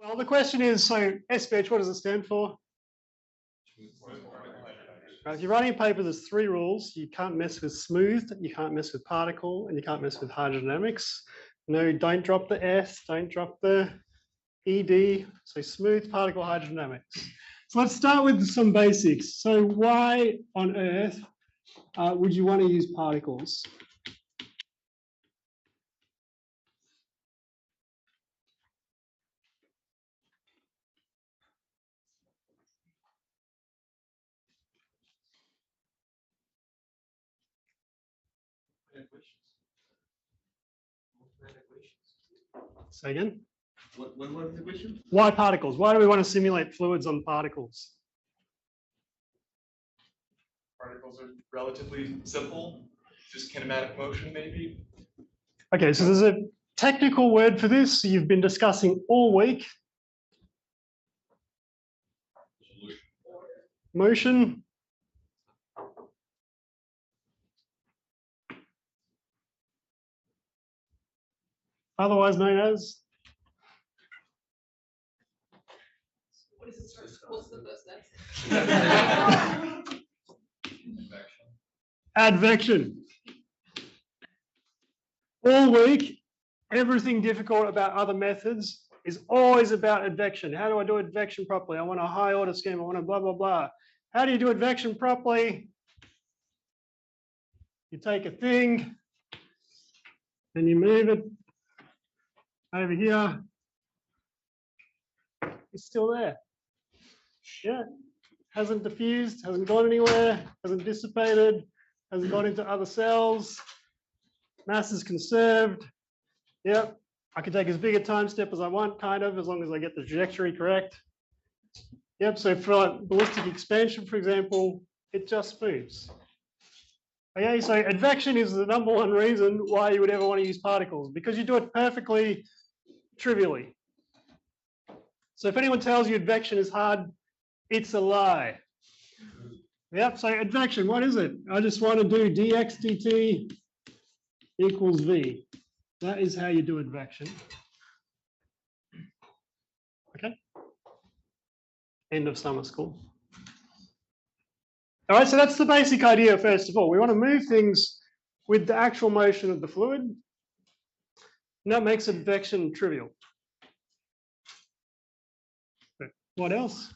Well, the question is, so SPH, what does it stand for? If you're writing a paper, there's 3 rules. You can't mess with smooth, you can't mess with particle, and you can't mess with hydrodynamics. No, don't drop the S, don't drop the ED. So smooth, particle, hydrodynamics. So let's start with some basics. So why on earth would you want to use particles? Say again? What was the question? Why particles? Why do we want to simulate fluids on particles? Particles are relatively simple, just kinematic motion maybe. Okay, so there's a technical word for this you've been discussing all week. Motion. Otherwise known as? What's the first name? Advection. All week, everything difficult about other methods is always about advection. How do I do advection properly? I want a high order scheme. I want a blah, blah, blah. How do you do advection properly? You take a thing and you move it over here. It's still there. Yeah, hasn't diffused, hasn't gone anywhere, hasn't dissipated, hasn't gone into other cells. Mass is conserved. Yep, I can take as big a time step as I want, kind of, as long as I get the trajectory correct. Yep, so for like ballistic expansion, for example, it just moves. Okay, so advection is the #1 reason why you would ever want to use particles, because you do it perfectly trivially. So if anyone tells you advection is hard, it's a lie. Yep, so advection, what is it? I just want to do dx dt equals v. That is how you do advection. Okay. End of summer school. All right, so that's the basic idea, first of all. We want to move things with the actual motion of the fluid. And that makes advection trivial. But what else?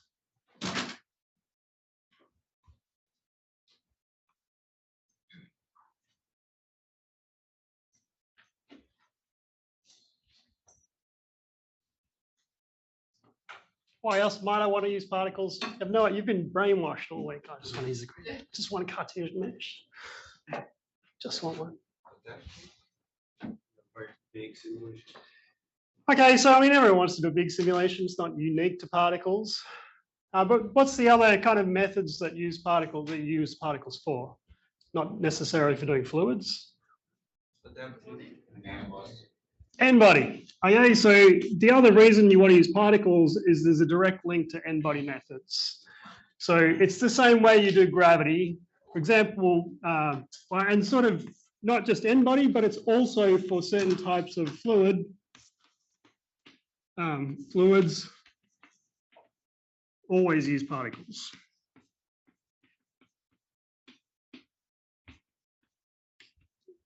Why else might I want to use particles? You've been brainwashed all week. I just want to use just one Cartesian mesh. Just want one. Big simulation. Okay, so I mean, everyone wants to do a big simulation. It's not unique to particles. But what's the other kind of methods that you use particles for? Not necessarily for doing fluids. N-body. Okay, so the other reason you want to use particles is there's a direct link to N-body methods. So it's the same way you do gravity. For example, and sort of not just N-body, but it's also for certain types of fluids always use particles.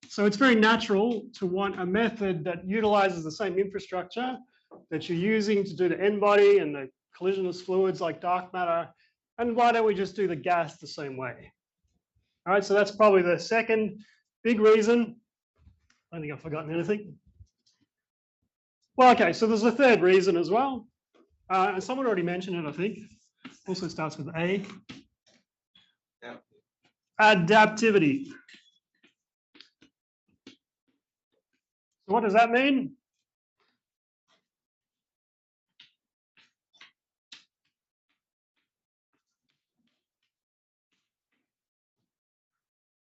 So it's very natural to want a method that utilizes the same infrastructure that you're using to do the N-body and the collisionless fluids like dark matter. And why don't we just do the gas the same way? All right, so that's probably the second big reason. I don't think I've forgotten anything. Well, okay, so there's a third reason as well. And someone already mentioned it, I think. Also starts with A. Yeah. Adaptivity. So what does that mean?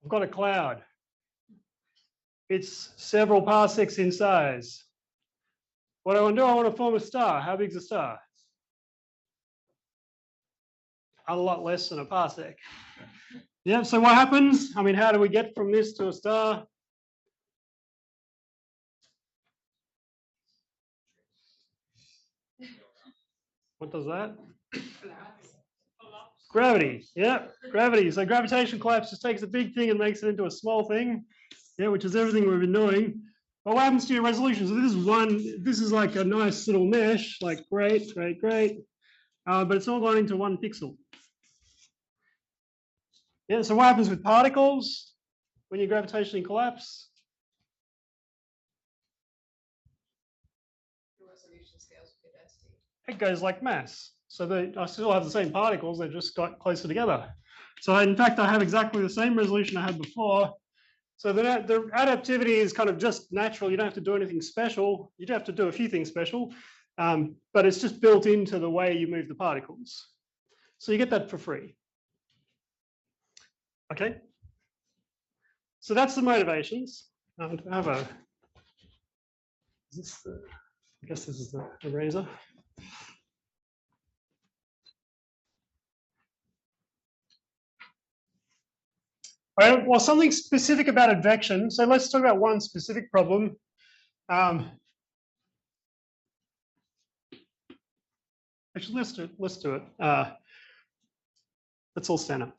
I've got a cloud. It's several parsecs in size. What I want to do, I want to form a star. How big is a star? A lot less than a parsec. Yeah, so what happens? I mean, how do we get from this to a star? What does that? Gravity, yeah, gravity. So gravitational collapse just takes a big thing and makes it into a small thing, yeah, which is everything we've been doing. But what happens to your resolution? So this is like a nice little mesh, like great, but it's all gone into 1 pixel. Yeah, so what happens with particles when you gravitationally collapse? Your resolution scales with your density. It goes like mass. So I still have the same particles, they just got closer together. So in fact, I have exactly the same resolution I had before. So the adaptivity is kind of just natural. You don't have to do anything special. You do have to do a few things special, but it's just built into the way you move the particles. So you get that for free. Okay. So that's the motivations. I have a, is this the, I guess this is the eraser. All right, well, something specific about advection. So let's talk about one specific problem. Actually, let's do it. Let's all stand up.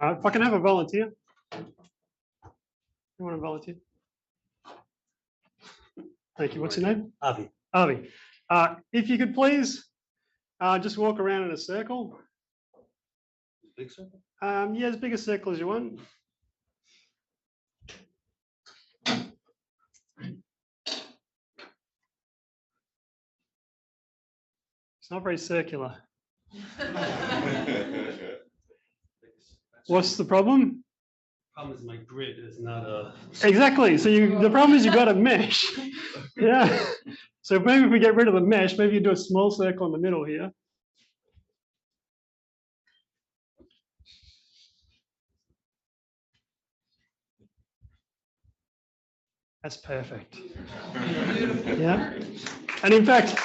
If I can have a volunteer. You want to volunteer? Thank you. What's your name? Avi. Avi. If you could please just walk around in a circle. Big circle? Yeah, as big a circle as you want. It's not very circular. What's the problem? Problem is my grid is not a. Exactly. So the problem is you've got a mesh. Yeah. So maybe if we get rid of the mesh, maybe you do a small circle in the middle here. That's perfect. Yeah. And in fact,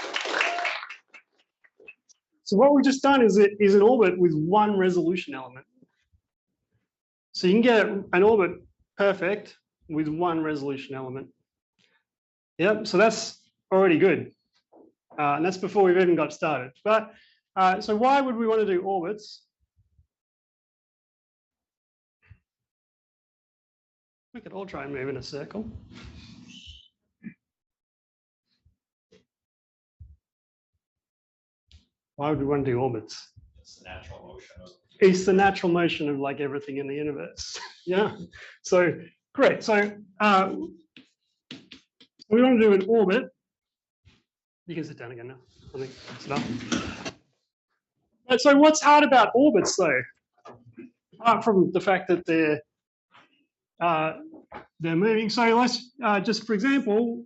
so what we've just done is an orbit with 1 resolution element. So you can get an orbit perfect with 1 resolution element. Yep, so that's already good. And that's before we've even got started. But so why would we want to do orbits? We could all try and move in a circle. Why would we want to do orbits? It's the natural motion of. It's the natural motion of like everything in the universe. Yeah. So great. So we want to do an orbit. You can sit down again now. I think that's enough. But so what's hard about orbits though? Apart from the fact that they're moving. So let's just for example,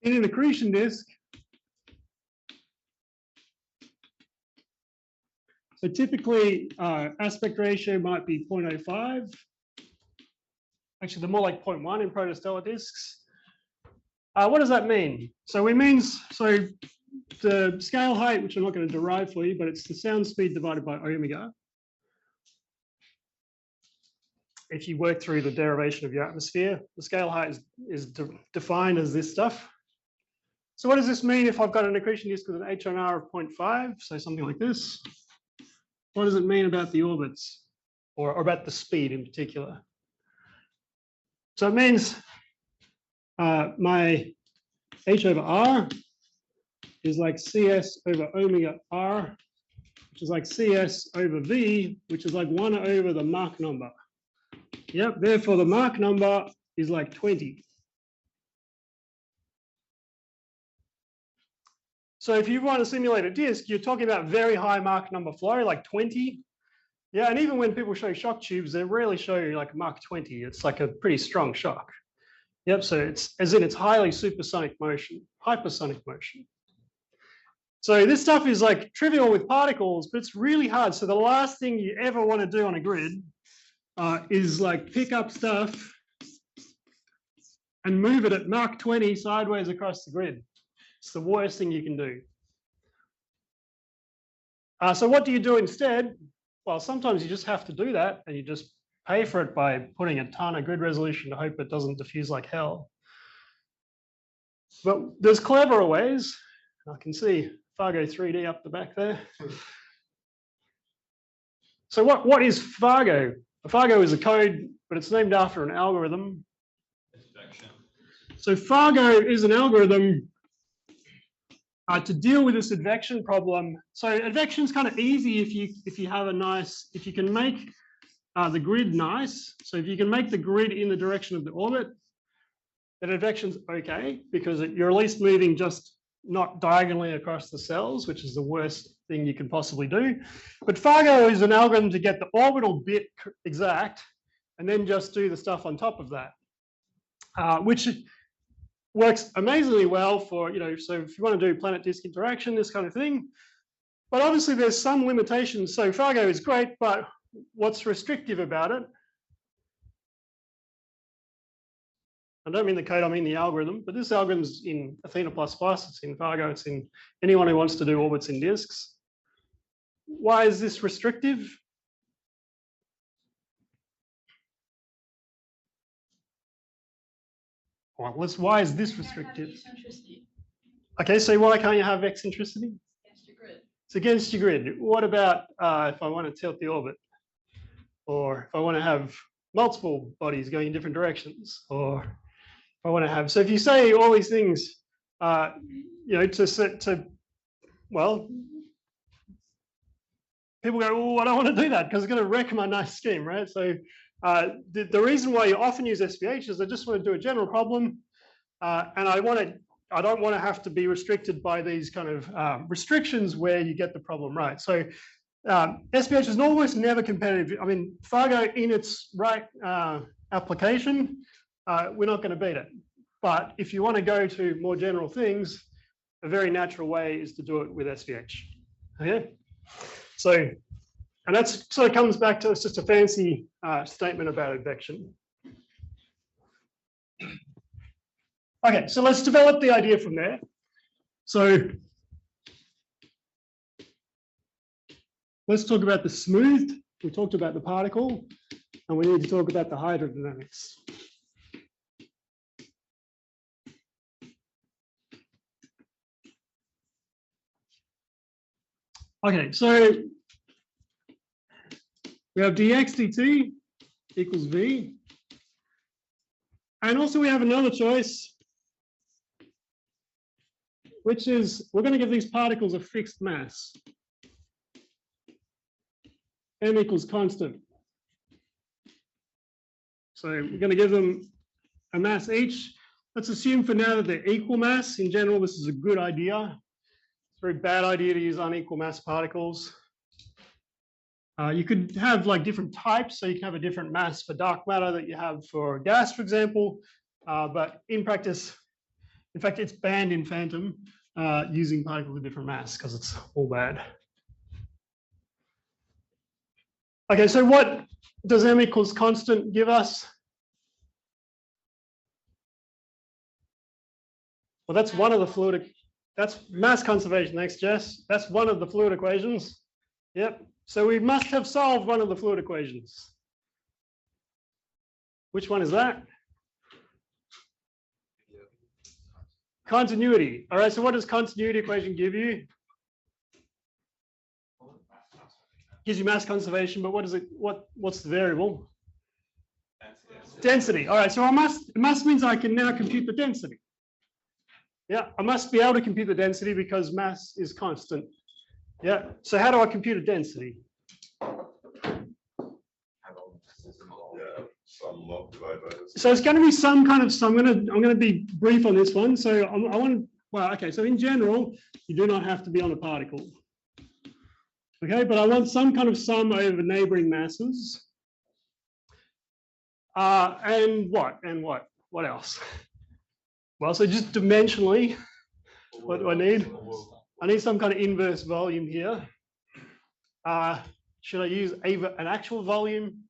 in an accretion disk. So typically, aspect ratio might be 0.05. Actually, they're more like 0.1 in protostellar disks. What does that mean? So the scale height, which I'm not going to derive for you, but it's the sound speed divided by omega. If you work through the derivation of your atmosphere, the scale height is defined as this stuff. So what does this mean if I've got an accretion disk with an HNR of 0.5, so something like this? What does it mean about the orbits or about the speed in particular? So it means my H over R is like CS over omega R, which is like CS over V, which is like 1 over the Mach number. Yep, therefore the Mach number is like 20. So if you want to simulate a disk, you're talking about very high Mach number flow, like 20. Yeah, and even when people show shock tubes, they rarely show you like Mach 20. It's like a pretty strong shock. Yep, so it's as in it's highly supersonic motion, hypersonic motion. So this stuff is like trivial with particles, but it's really hard. So the last thing you ever want to do on a grid is like pick up stuff and move it at Mach 20 sideways across the grid. It's the worst thing you can do. So what do you do instead? Well, sometimes you just have to do that and you just pay for it by putting a ton of grid resolution to hope it doesn't diffuse like hell. But there's cleverer ways. I can see Fargo 3D up the back there. So what is Fargo? Fargo is a code, but it's named after an algorithm. So Fargo is an algorithm to deal with this advection problem. So advection is kind of easy if you have a nice, if you can make the grid nice. So if you can make the grid in the direction of the orbit, then advection's okay, because you're at least moving just not diagonally across the cells, which is the worst thing you can possibly do. But Fargo is an algorithm to get the orbital bit exact and then just do the stuff on top of that, which works amazingly well for, so if you want to do planet disk interaction, this kind of thing. But obviously there's some limitations. So Fargo is great, but what's restrictive about it? I don't mean the code, I mean the algorithm, but this algorithm's in Athena++, it's in Fargo, it's in anyone who wants to do orbits in disks. Why is this restrictive? Well, why is this restrictive? Okay, so why can't you have eccentricity? Against your grid. It's against your grid. What about if I want to tilt the orbit? Or if I want to have multiple bodies going in different directions? Or if I want to have, so if you say all these things, well, people go, well, I don't want to do that because it's going to wreck my nice scheme, right? So the reason why you often use SPH is I just want to do a general problem, and I don't want to have to be restricted by these kind of restrictions where you get the problem right. So SPH is almost never competitive. I mean, Fargo in its right application, we're not going to beat it. But if you want to go to more general things, a very natural way is to do it with SPH. Okay? So, and that's sort of comes back to, it's just a fancy statement about advection. Okay, so let's develop the idea from there. So let's talk about the smoothed. We talked about the particle, and we need to talk about the hydrodynamics. Okay, so we have dx dt equals v. And also we have another choice, which is we're going to give these particles a fixed mass. M equals constant. So we're going to give them a mass each. Let's assume for now that they're equal mass. In general, this is a good idea. It's a very bad idea to use unequal mass particles. You could have like different types, so you can have a different mass for dark matter that you have for gas, for example. But in practice, in fact, it's banned in Phantom using particles with different mass because it's all bad. Okay, so what does M equals constant give us? Well, that's one of the fluid, that's mass conservation. Thanks, Jess. That's one of the fluid equations. Yep. So we must have solved one of the fluid equations. Which one is that? Continuity. All right, so what does continuity equation give you? Gives you mass conservation, but what is it? What's the variable? Density. All right, so it must means I can now compute the density. Yeah, I must be able to compute the density because mass is constant. Yeah, so how do I compute a density? So it's going to be some kind of sum. I'm going to be brief on this one. So I want, well, okay, so in general, you do not have to be on a particle. Okay, but I want some kind of sum over neighboring masses. And what? What else? Well, so just dimensionally, what do I need? I need some kind of inverse volume here. Should I use an actual volume?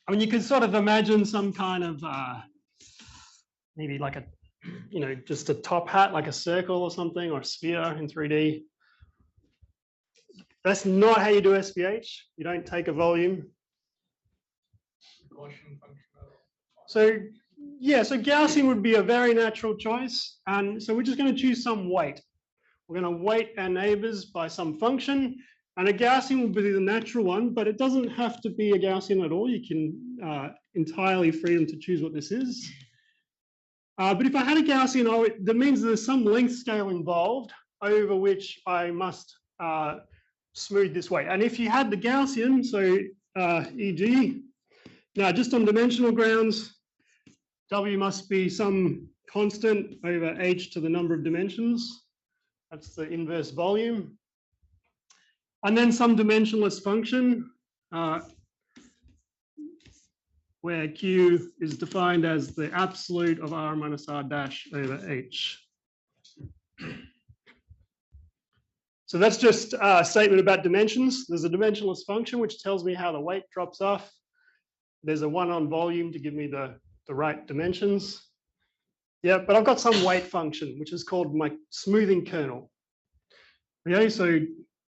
I mean, you could sort of imagine some kind of, maybe like a, just a top hat, like a circle or something, or a sphere in 3D. That's not how you do SPH. You don't take a volume. Gaussian function at all. So yeah, so Gaussian would be a very natural choice. And so we're just going to choose some weight. We're going to weight our neighbors by some function. And a Gaussian will be the natural one, but it doesn't have to be a Gaussian at all. You can entirely freedom to choose what this is. But if I had a Gaussian, that means there's some length scale involved over which I must smooth this weight. And if you had the Gaussian, so e.g., now just on dimensional grounds, W must be some constant over H to the number of dimensions. That's the inverse volume. And then some dimensionless function where Q is defined as the absolute of R minus R dash over H. So that's just a statement about dimensions. There's a dimensionless function which tells me how the weight drops off. There's a one on volume to give me the right dimensions. Yeah, but I've got some weight function, which is called my smoothing kernel. Okay, so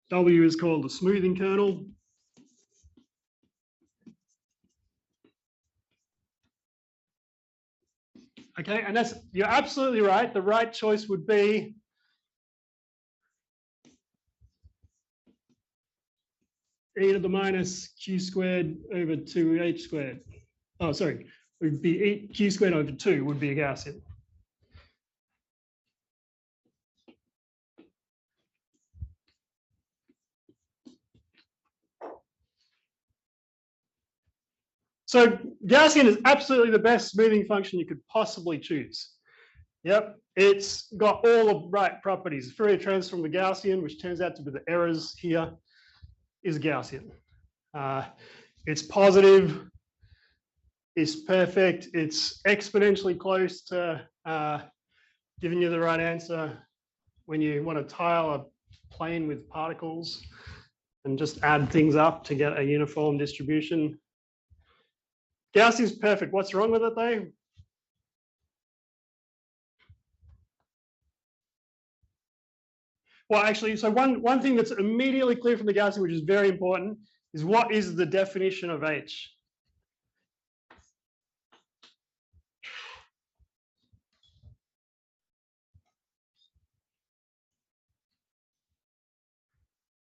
W is called the smoothing kernel. Okay, and that's, you're absolutely right. The right choice would be e to the minus q squared over 2h squared. Oh, sorry, it would be q squared over 2 would be a Gaussian. So Gaussian is absolutely the best smoothing function you could possibly choose. Yep, it's got all the right properties. Fourier transform the Gaussian, which turns out to be the errors here, is Gaussian. It's positive, it's perfect, it's exponentially close to giving you the right answer when you want to tile a plane with particles and just add things up to get a uniform distribution. Gaussian is perfect. What's wrong with it though? Well, actually, so one thing that's immediately clear from the Gaussian, which is very important, is what is the definition of H?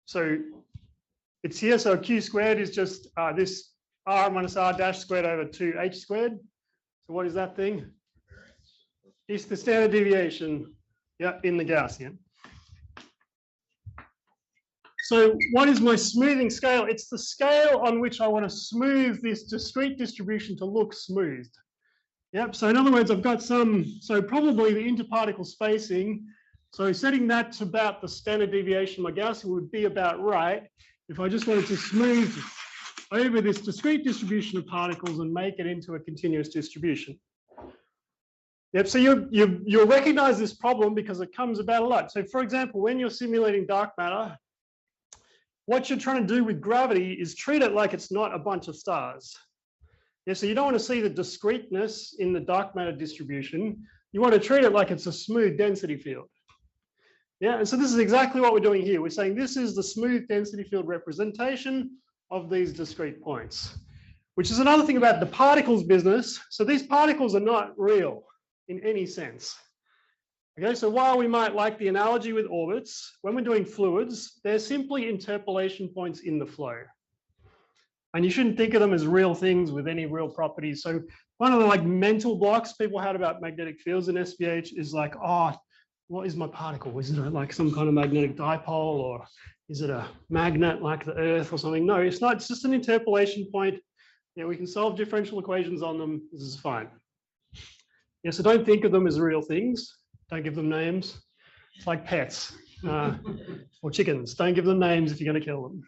So it's here, so Q squared is just this R minus R dash squared over 2H squared. So what is that thing? It's the standard deviation, yeah, in the Gaussian. So what is my smoothing scale? It's the scale on which I want to smooth this discrete distribution to look smoothed. Yep, so in other words, I've got some, so probably the interparticle spacing, so setting that to about the standard deviation of my Gaussian would be about right if I just wanted to smooth over this discrete distribution of particles and make it into a continuous distribution. Yep, so you'll recognize this problem because it comes about a lot. So for example, when you're simulating dark matter, what you're trying to do with gravity is treat it like it's not a bunch of stars. Yeah, so you don't want to see the discreteness in the dark matter distribution. You want to treat it like it's a smooth density field. Yeah, and so this is exactly what we're doing here. We're saying this is the smooth density field representation of these discrete points, which is another thing about the particles business. So these particles are not real in any sense. Okay, so while we might like the analogy with orbits, when we're doing fluids, they're simply interpolation points in the flow. And you shouldn't think of them as real things with any real properties. So one of the mental blocks people had about magnetic fields in SPH is like, oh, what is my particle? Is it like some kind of magnetic dipole, or is it a magnet like the Earth or something? No, it's not. It's just an interpolation point. Yeah, we can solve differential equations on them. This is fine. Yeah, so don't think of them as real things. Don't give them names. It's like pets or chickens. Don't give them names if you're going to kill them.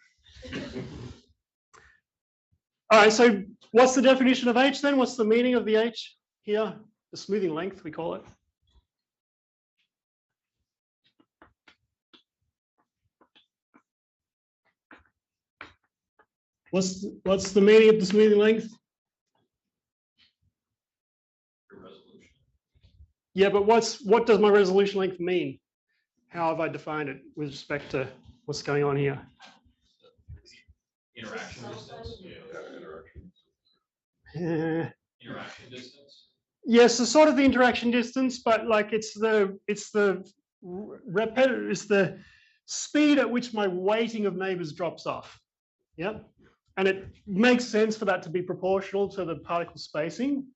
All right, so what's the definition of H then? What's the meaning of the H here? The smoothing length, we call it. What's the meaning of the smoothing length? Yeah, but what does my resolution length mean? How have I defined it with respect to what's going on here? Interaction distance? Interaction distance? Yes, so sort of the interaction distance, but like it's the speed at which my weighting of neighbors drops off. Yep. And it makes sense for that to be proportional to the particle spacing.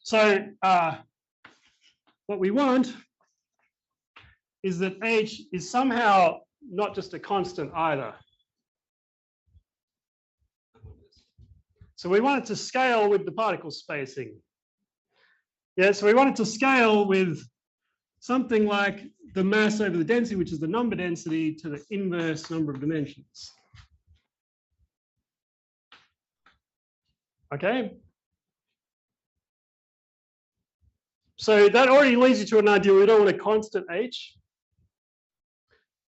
So what we want is that h is somehow not just a constant either. So we want it to scale with the particle spacing. Yeah, so we want it to scale with something like the mass over the density, which is the number density, to the inverse number of dimensions. Okay. So that already leads you to an idea. We don't want a constant h.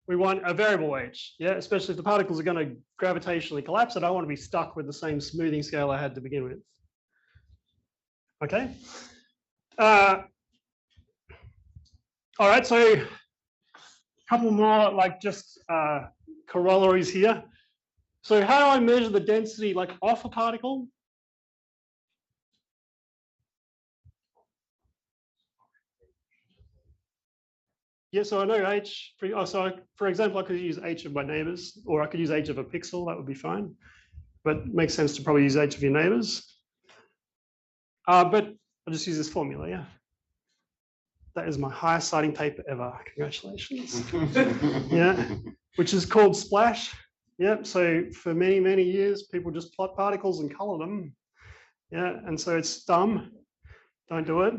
We want a variable h. Yeah, especially if the particles are going to gravitationally collapse. I don't want to be stuck with the same smoothing scale I had to begin with. Okay. All right, so a couple more like just corollaries here. So how do I measure the density like off a particle? Yeah, so I know h, for example, I could use h of my neighbors, or I could use h of a pixel, that would be fine. But it makes sense to probably use h of your neighbors. But I'll just use this formula, yeah. That is my highest citing paper ever. Congratulations. Yeah, which is called SPLASH. Yep. So for many, many years, people just plot particles and color them. Yeah, and so it's dumb. Don't do it.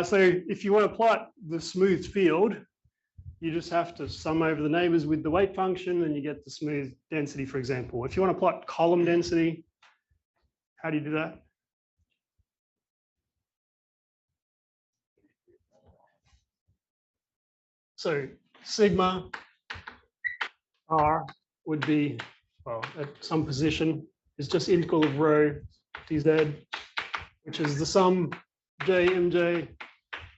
So if you want to plot the smooth field, you just have to sum over the neighbors with the weight function, and you get the smooth density, for example. If you want to plot column density, how do you do that? So sigma r would be, well, at some position is just integral of rho dz, which is the sum j mj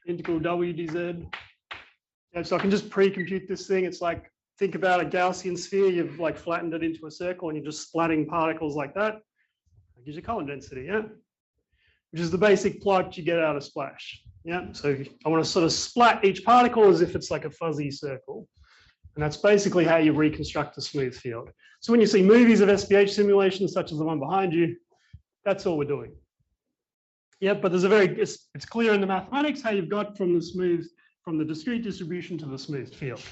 integral w dz. And so I can just pre-compute this thing. It's like, think about a Gaussian sphere. You've like flattened it into a circle and you're just splatting particles like that. That gives you column density, yeah? Which is the basic plot you get out of SPLASH. Yeah, so I want to sort of splat each particle as if it's like a fuzzy circle. And that's basically how you reconstruct a smooth field. So when you see movies of SPH simulations, such as the one behind you, that's all we're doing. Yeah, but there's it's clear in the mathematics how you've got from the discrete distribution to the smooth field.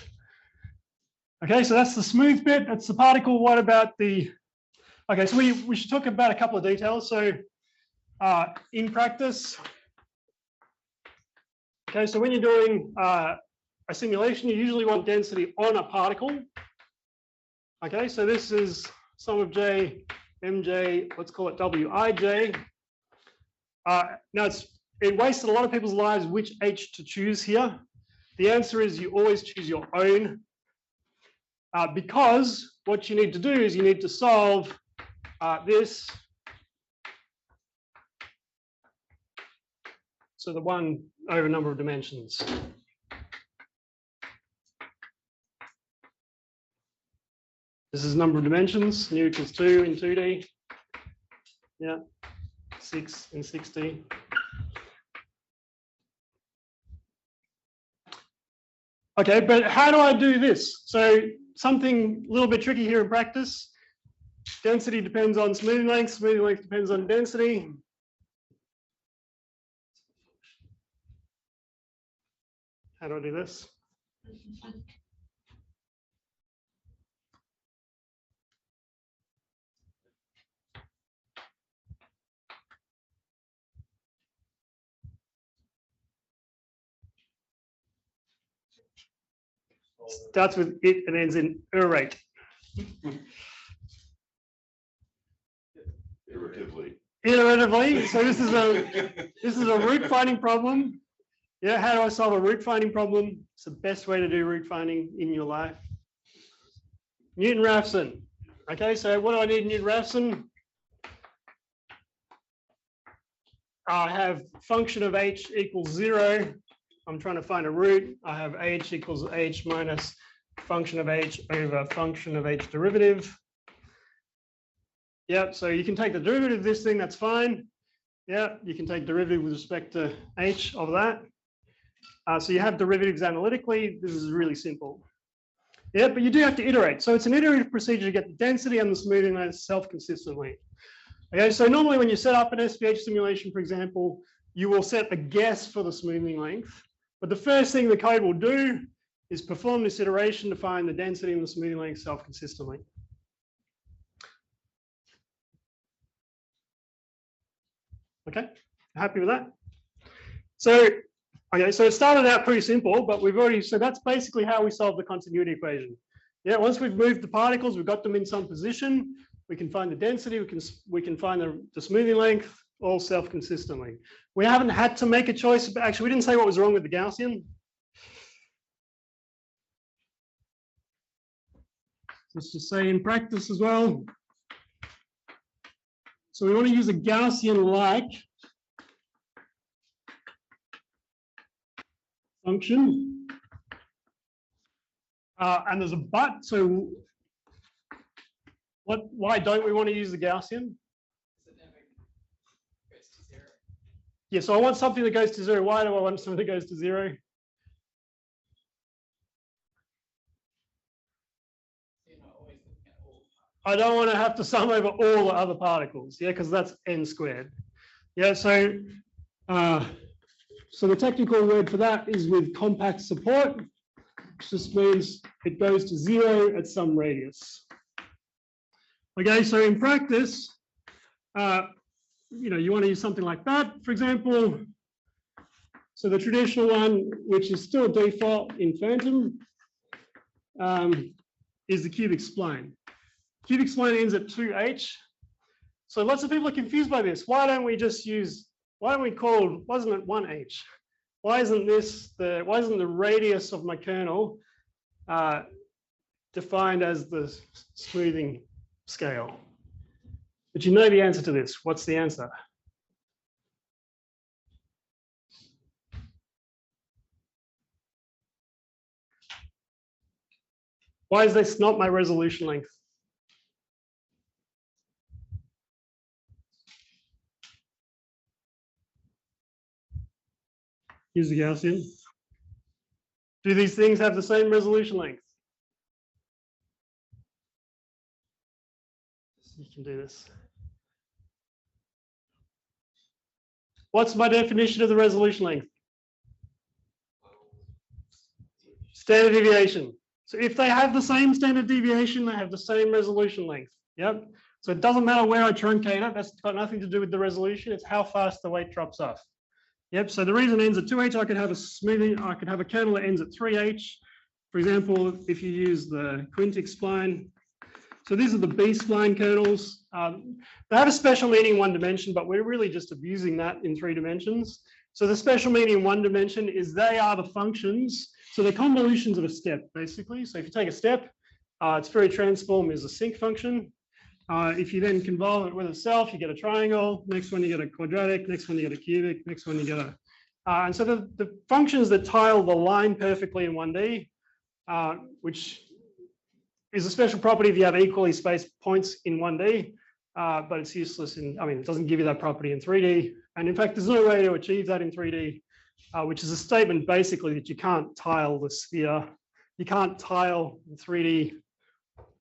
Okay, so that's the smooth bit, that's the particle. What about okay, so we should talk about a couple of details. So in practice, okay, so when you're doing a simulation, you usually want density on a particle. Okay, so this is sum of j, mj, let's call it wij. Now it wasted a lot of people's lives which h to choose here. The answer is you always choose your own, because what you need to do is you need to solve this. So the 1 over number of dimensions. This is number of dimensions, nu equals 2 in 2D. Yeah, 6 in 6D. Okay, but how do I do this? So something a little bit tricky here in practice. Density depends on smoothing length depends on density. How do I do this? Starts with it and ends in rate. Iteratively. So this is a root finding problem. Yeah, how do I solve a root finding problem? It's the best way to do root finding in your life. Newton-Raphson. Okay, so what do I need in Newton-Raphson? I have function of h equals 0. I'm trying to find a root. I have h equals h minus function of h over function of h derivative. Yeah, so you can take the derivative of this thing, that's fine. Yeah, you can take derivative with respect to h of that. So you have derivatives analytically. This is really simple. Yeah, but you do have to iterate. So it's an iterative procedure to get the density and the smoothing length self-consistently. Okay, so normally when you set up an SPH simulation, for example, you will set a guess for the smoothing length. But the first thing the code will do is perform this iteration to find the density and the smoothing length self-consistently. Okay, happy with that? So, okay, so it started out pretty simple, but we've already, so that's basically how we solve the continuity equation. Yeah, once we've moved the particles, we've got them in some position, we can find the density, we can find the smoothing length, all self-consistently. We haven't had to make a choice, but actually we didn't say what was wrong with the Gaussian. Let's just say in practice as well. So we want to use a Gaussian-like function. And there's a but, so why don't we want to use the Gaussian? So it never goes to 0. Yeah, so I want something that goes to 0. Why do I want something that goes to 0? So you're not always looking at all. I don't want to have to sum over all the other particles, yeah, because that's n squared. Yeah, so so the technical word for that is with compact support, which just means it goes to 0 at some radius. Okay, so in practice, you want to use something like that. For example, so the traditional one, which is still default in Phantom, is the cubic spline. Cubic spline ends at 2h. So lots of people are confused by this. Why don't we call, wasn't it 1h? Why isn't the radius of my kernel defined as the smoothing scale? But you know the answer to this. What's the answer? Why is this not my resolution length? Use the Gaussian. Do these things have the same resolution length? You can do this. What's my definition of the resolution length? Standard deviation. So if they have the same standard deviation, they have the same resolution length. Yep. So it doesn't matter where I truncate it. That's got nothing to do with the resolution. It's how fast the weight drops off. Yep. So the reason it ends at 2h, I could have a smoothing. I could have a kernel that ends at 3h. For example, if you use the quintic spline. So these are the B-spline kernels. They have a special meaning in 1 dimension, but we're really just abusing that in 3 dimensions. So the special meaning in 1 dimension is they are the functions. So they're convolutions of a step, basically. So if you take a step, its Fourier transform is a sinc function. If you then convolve it with itself, you get a triangle. Next one, you get a quadratic. Next one, you get a cubic. Next one, you get a... and so the functions that tile the line perfectly in 1D, which is a special property if you have equally spaced points in 1D, but it's useless in, it doesn't give you that property in 3D. And in fact, there's no way to achieve that in 3D, which is a statement basically that you can't tile the sphere. You can't tile in 3D.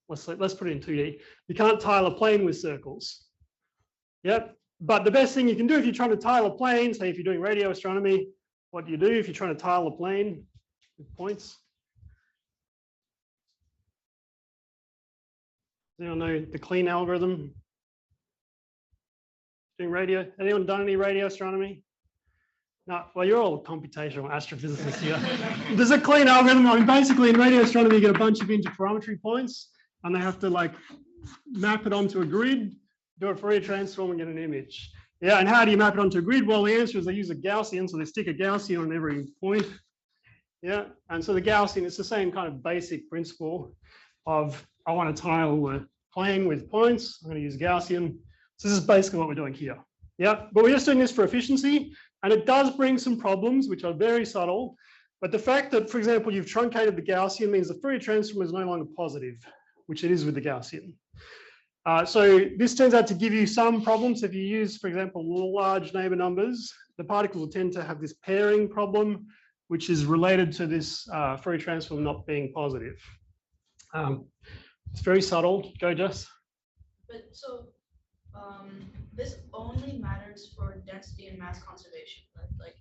Let's put it in 2D. You can't tile a plane with circles. Yep. But the best thing you can do if you're trying to tile a plane, say if you're doing radio astronomy, what do you do if you're trying to tile a plane with points? Anyone know the clean algorithm? Doing radio? Anyone done any radio astronomy? No, well, you're all computational astrophysicists here. There's a clean algorithm. Basically in radio astronomy, you get a bunch of interferometry points and they have to map it onto a grid, do a Fourier transform and get an image. Yeah, and how do you map it onto a grid? Well, the answer is they use a Gaussian, so they stick a Gaussian on every point. Yeah, and so the Gaussian, it's the same kind of basic principle of I want to tile a plane with points. I'm going to use Gaussian. So this is basically what we're doing here. Yeah, but we're just doing this for efficiency. And it does bring some problems, which are very subtle. But the fact that, for example, you've truncated the Gaussian means the Fourier transform is no longer positive, which it is with the Gaussian. So this turns out to give you some problems. If you use, for example, large neighbor numbers, the particles will tend to have this pairing problem, which is related to this Fourier transform not being positive. It's very subtle. Go, Jess. But so this only matters for density and mass conservation, right? Like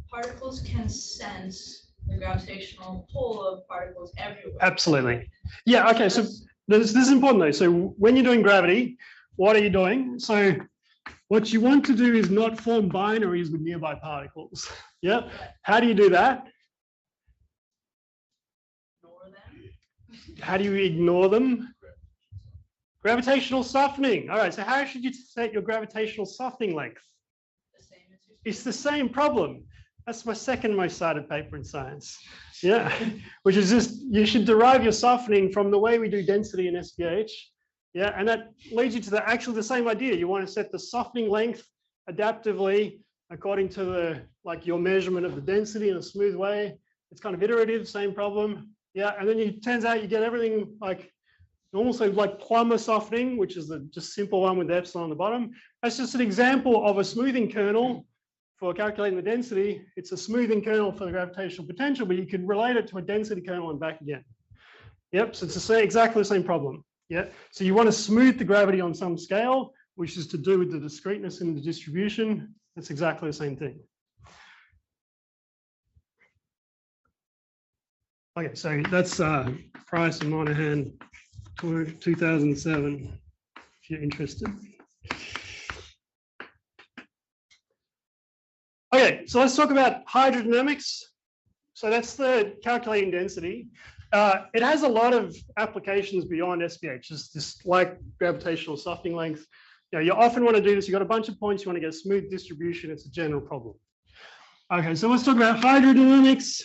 particles can sense the gravitational pull of particles everywhere. Absolutely. Yeah, okay, so this is important though. So when you're doing gravity, what are you doing? So what you want to do is not form binaries with nearby particles. Yeah, how do you do that? Ignore them. How do you ignore them? Gravitational softening. All right, so how should you set your gravitational softening length? The same as your It's the same problem. That's my second most cited paper in science. Yeah, which is just, you should derive your softening from the way we do density in SPH. Yeah, and that leads you to the same idea. You want to set the softening length adaptively according to the, like your measurement of the density in a smooth way. It's kind of iterative, same problem. Yeah, and then it turns out you get everything like almost like plumber softening, which is the just simple one with the epsilon on the bottom. That's just an example of a smoothing kernel for calculating the density. It's a smoothing kernel for the gravitational potential, but you can relate it to a density kernel and back again. Yep, so it's exactly the same problem. Yeah, so you want to smooth the gravity on some scale, which is to do with the discreteness in the distribution. It's exactly the same thing. Okay, so that's Price and Monahan 2007, if you're interested. Okay, so let's talk about hydrodynamics. So that's the calculating density. It has a lot of applications beyond SPH, just like gravitational softening length. You often want to do this. You've got a bunch of points, you want to get a smooth distribution. It's a general problem. Okay, so let's talk about hydrodynamics.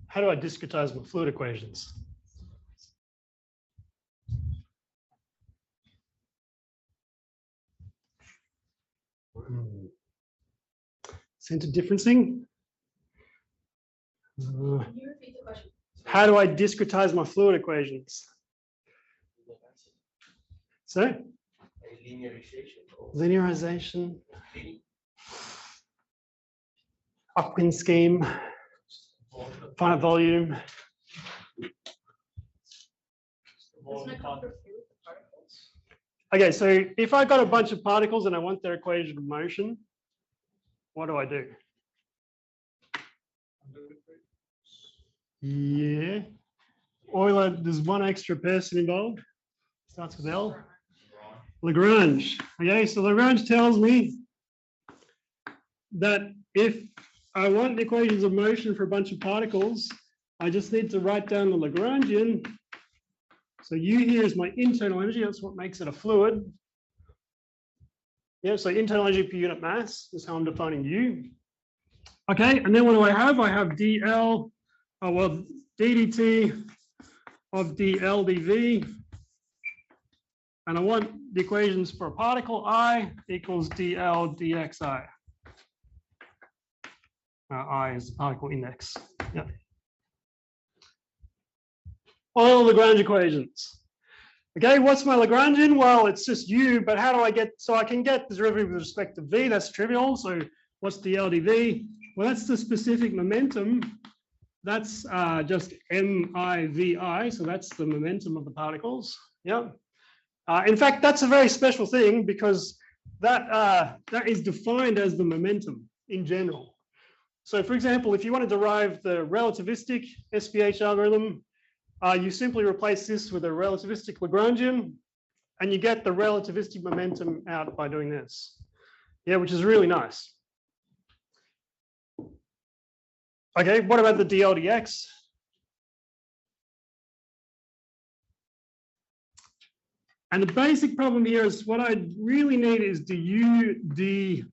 How do I discretize my fluid equations? Center differencing. Can you repeat the question? How do I discretize my fluid equations? So? Linearization. Upwind scheme. Finite volume. Doesn't it come for fluid particles? Okay, so if I got a bunch of particles and I want their equation of motion, what do I do? Yeah. Euler, there's one extra person involved. Starts with L. Lagrange. Okay, so Lagrange tells me that if I want the equations of motion for a bunch of particles, I just need to write down the Lagrangian. So U here is my internal energy. That's what makes it a fluid. Yeah, so internal energy per unit mass is how I'm defining U. Okay, and then what do I have? I have dl, oh well, ddt of dl dv. And I want the equations for a particle I equals dl dxi. I is the particle index. Yeah. All Lagrange equations. Okay, what's my Lagrangian? Well, it's just U, but how do I get, so I can get the derivative with respect to V, that's trivial. So what's dl dv? Well, that's the specific momentum. That's just MIVI, so that's the momentum of the particles. Yeah. In fact, that's a very special thing because that is defined as the momentum in general. So for example, if you want to derive the relativistic SPH algorithm, you simply replace this with a relativistic Lagrangian and you get the relativistic momentum out by doing this. Yeah, which is really nice. Okay, what about the dl dx? And the basic problem here is what I really need is du dxi.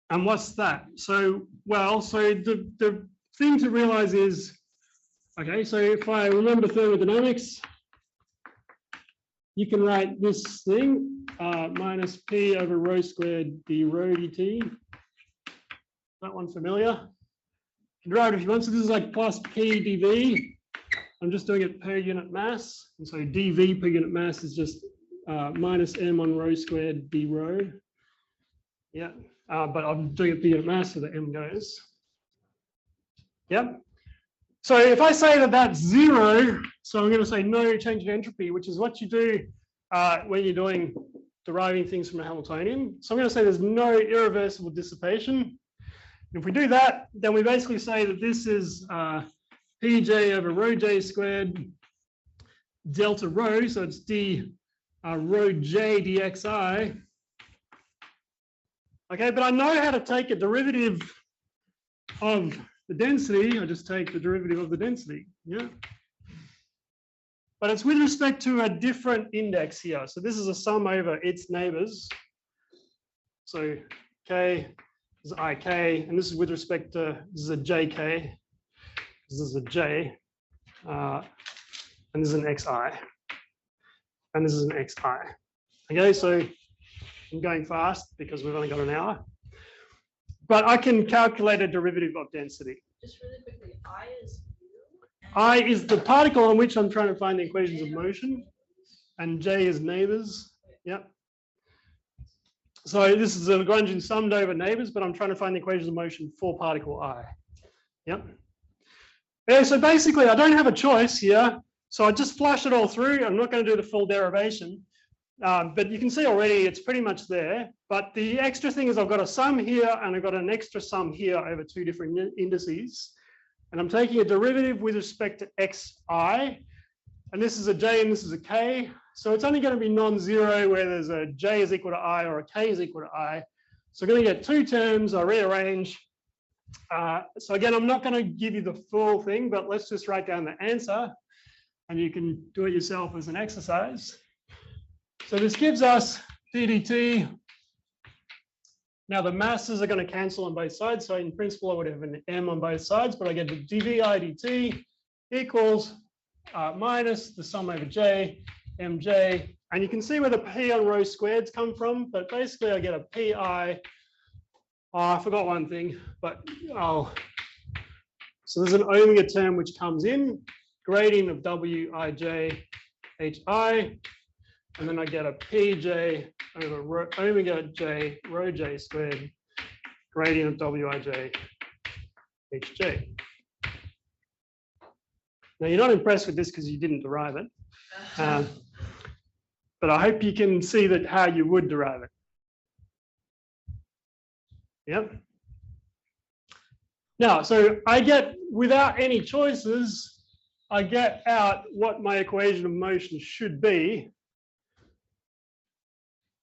And what's that? So, well, so the thing to realize is, okay, so if I remember thermodynamics, you can write this thing minus P over rho squared d rho dt. That one familiar? You can write it if you want. So this is like plus P dV. I'm just doing it per unit mass. And so dV per unit mass is just minus m on rho squared d rho. Yeah, but I'm doing it per unit mass so the m goes. Yep. So if I say that that's 0, so I'm going to say no change in entropy, which is what you do when you're doing deriving things from a Hamiltonian. So I'm going to say there's no irreversible dissipation. If we do that, then we basically say that this is Pj over rho j squared delta rho, so it's d rho j dxi. Okay, but I know how to take a derivative of the density. I just take the derivative of the density, yeah. But it's with respect to a different index here. So this is a sum over its neighbors. So k is ik, and this is with respect to, this is a jk, this is a j, and this is an xi, and this is an xi. Okay, so I'm going fast because we've only got an hour. But I can calculate a derivative of density. Just really quickly, I is you. I is the particle on which I'm trying to find the equations of motion, and J is neighbors. Yep. So this is a Lagrangian summed over neighbors, but I'm trying to find the equations of motion for particle I. Yep. Yeah, so basically I don't have a choice here. So I just flush it all through. I'm not going to do the full derivation. But you can see already it's pretty much there. But the extra thing is I've got a sum here and I've got an extra sum here over two different indices. And I'm taking a derivative with respect to xi. And this is a j and this is a k. So it's only going to be non-zero where there's a j is equal to I or a k is equal to I. So I'm going to get two terms. I rearrange. So again, I'm not going to give you the full thing, but let's just write down the answer. And you can do it yourself as an exercise. So this gives us ddt. Now the masses are going to cancel on both sides. So in principle, I would have an m on both sides, but I get the dvi dt equals minus the sum over j, mj. And you can see where the p on rho squareds come from, but basically I get a pi. Oh, I forgot one thing, but so there's an omega term which comes in, gradient of wij hi. And then I get a pj over omega j rho j squared, gradient of wij hj. Now you're not impressed with this because you didn't derive it, but I hope you can see that how you would derive it. Yep. Now, so I get, without any choices, I get out what my equation of motion should be.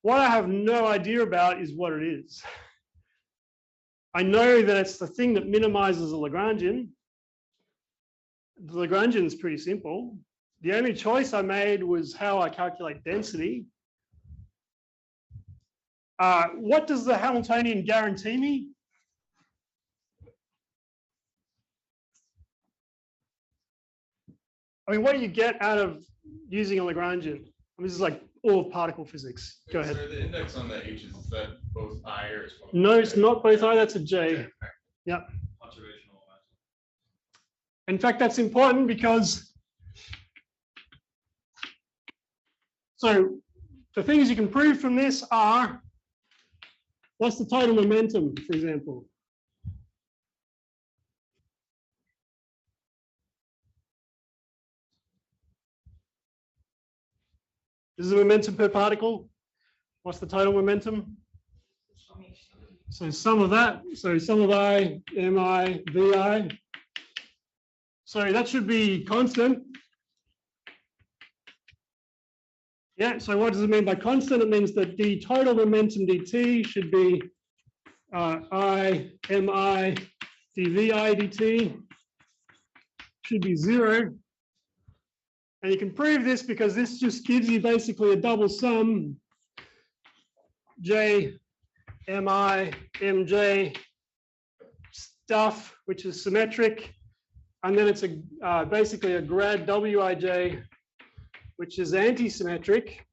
What I have no idea about is what it is. I know that it's the thing that minimizes the Lagrangian. The Lagrangian is pretty simple. The only choice I made was how I calculate density. What does the Hamiltonian guarantee me? I mean, what do you get out of using a Lagrangian? I mean, this is like all of particle physics. Go ahead. So the index on the H, is that both I or is one? No, it's not both I, that's a J. Yeah. Observational. In fact, that's important because, so the things you can prove from this are, what's the total momentum, for example? This is the momentum per particle. What's the total momentum? So sum of that. So sum of I, mi, vi. So that should be constant. Yeah, so what does it mean by constant? It means that the total momentum dt should be I, mi, dvi dt should be 0. And you can prove this because this just gives you basically a double sum, J, Mi, Mj stuff, which is symmetric. And then it's a basically a grad Wij, which is anti-symmetric.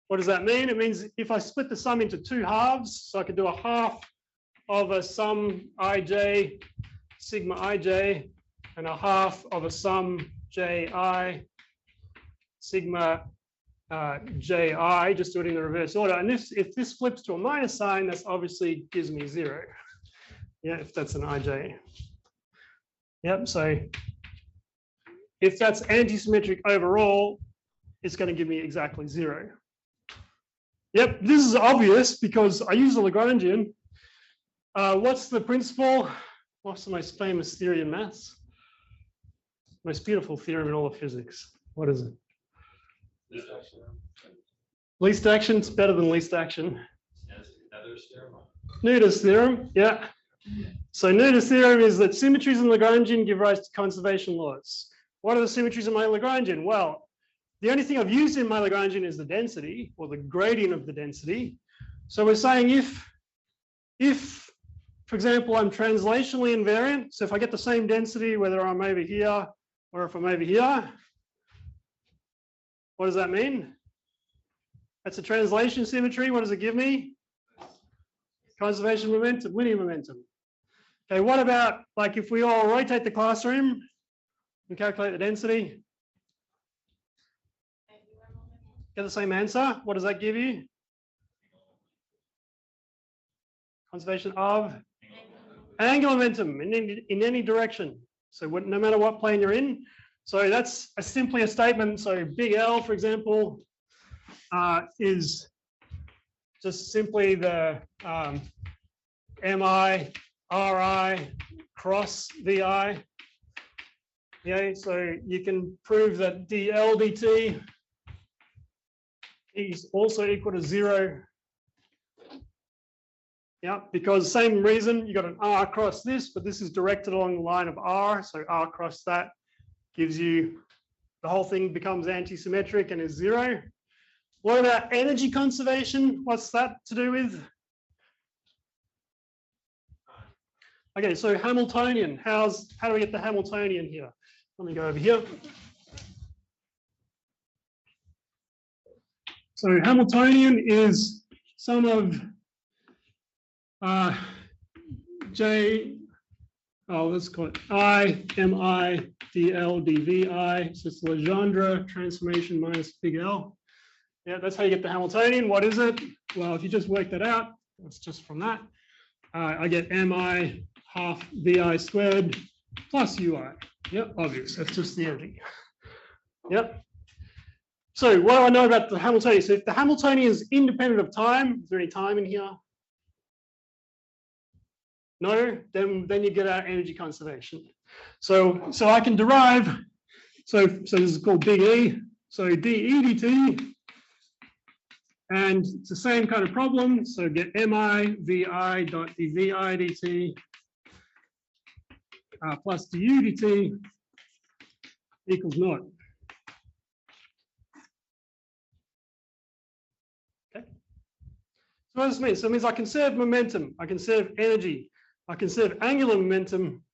What does that mean? It means if I split the sum into two halves, so I could do a half of a sum ij, sigma ij, and a half of a sum ji, sigma ji, just do it in the reverse order. And this, if this flips to a minus sign, that's obviously gives me 0. Yeah, if that's an ij. Yep, so if that's anti-symmetric overall, it's going to give me exactly 0. Yep, this is obvious because I use the Lagrangian. What's the principle? What's the most famous theory in maths? Most beautiful theorem in all of physics. What is it? Least action. It's better than least action. Noether's theorem. Yeah. So Noether's theorem is that symmetries in Lagrangian give rise to conservation laws. What are the symmetries in my Lagrangian? Well, the only thing I've used in my Lagrangian is the density, or the gradient of the density. So we're saying if, for example, I'm translationally invariant, so if I get the same density, whether I'm over here or if I'm over here, what does that mean? That's a translation symmetry. What does it give me? Conservation momentum, linear momentum. Okay, what about like if we all rotate the classroom and calculate the density? Get the same answer. What does that give you? Conservation of angular momentum in any direction. So no matter what plane you're in. So that's simply a statement. So big L, for example, is just simply the MI, RI cross VI. Yeah, so you can prove that dL dt is also equal to 0. Yeah, because same reason, you got an R across this, but this is directed along the line of R. So R across that gives you, the whole thing becomes anti-symmetric and is 0. What about energy conservation? What's that to do with? Okay, so Hamiltonian, how do we get the Hamiltonian here? Let me go over here. So Hamiltonian is sum of let's call it I, MI, DL, DVI. So it's Legendre transformation minus big L. Yeah, that's how you get the Hamiltonian. What is it? Well, if you just work that out, that's just from that. I get MI half VI squared plus UI. Yep, obvious. That's just the energy. Yep. So what do I know about the Hamiltonian? So if the Hamiltonian is independent of time, is there any time in here? No, then you get our energy conservation. So I can derive, so this is called big E, so dE dt, and it's the same kind of problem. So get MI VI dot dVI dt plus du dt equals naught. Okay. So what does this mean? So it means I conserve momentum, I conserve energy, I conserve angular momentum,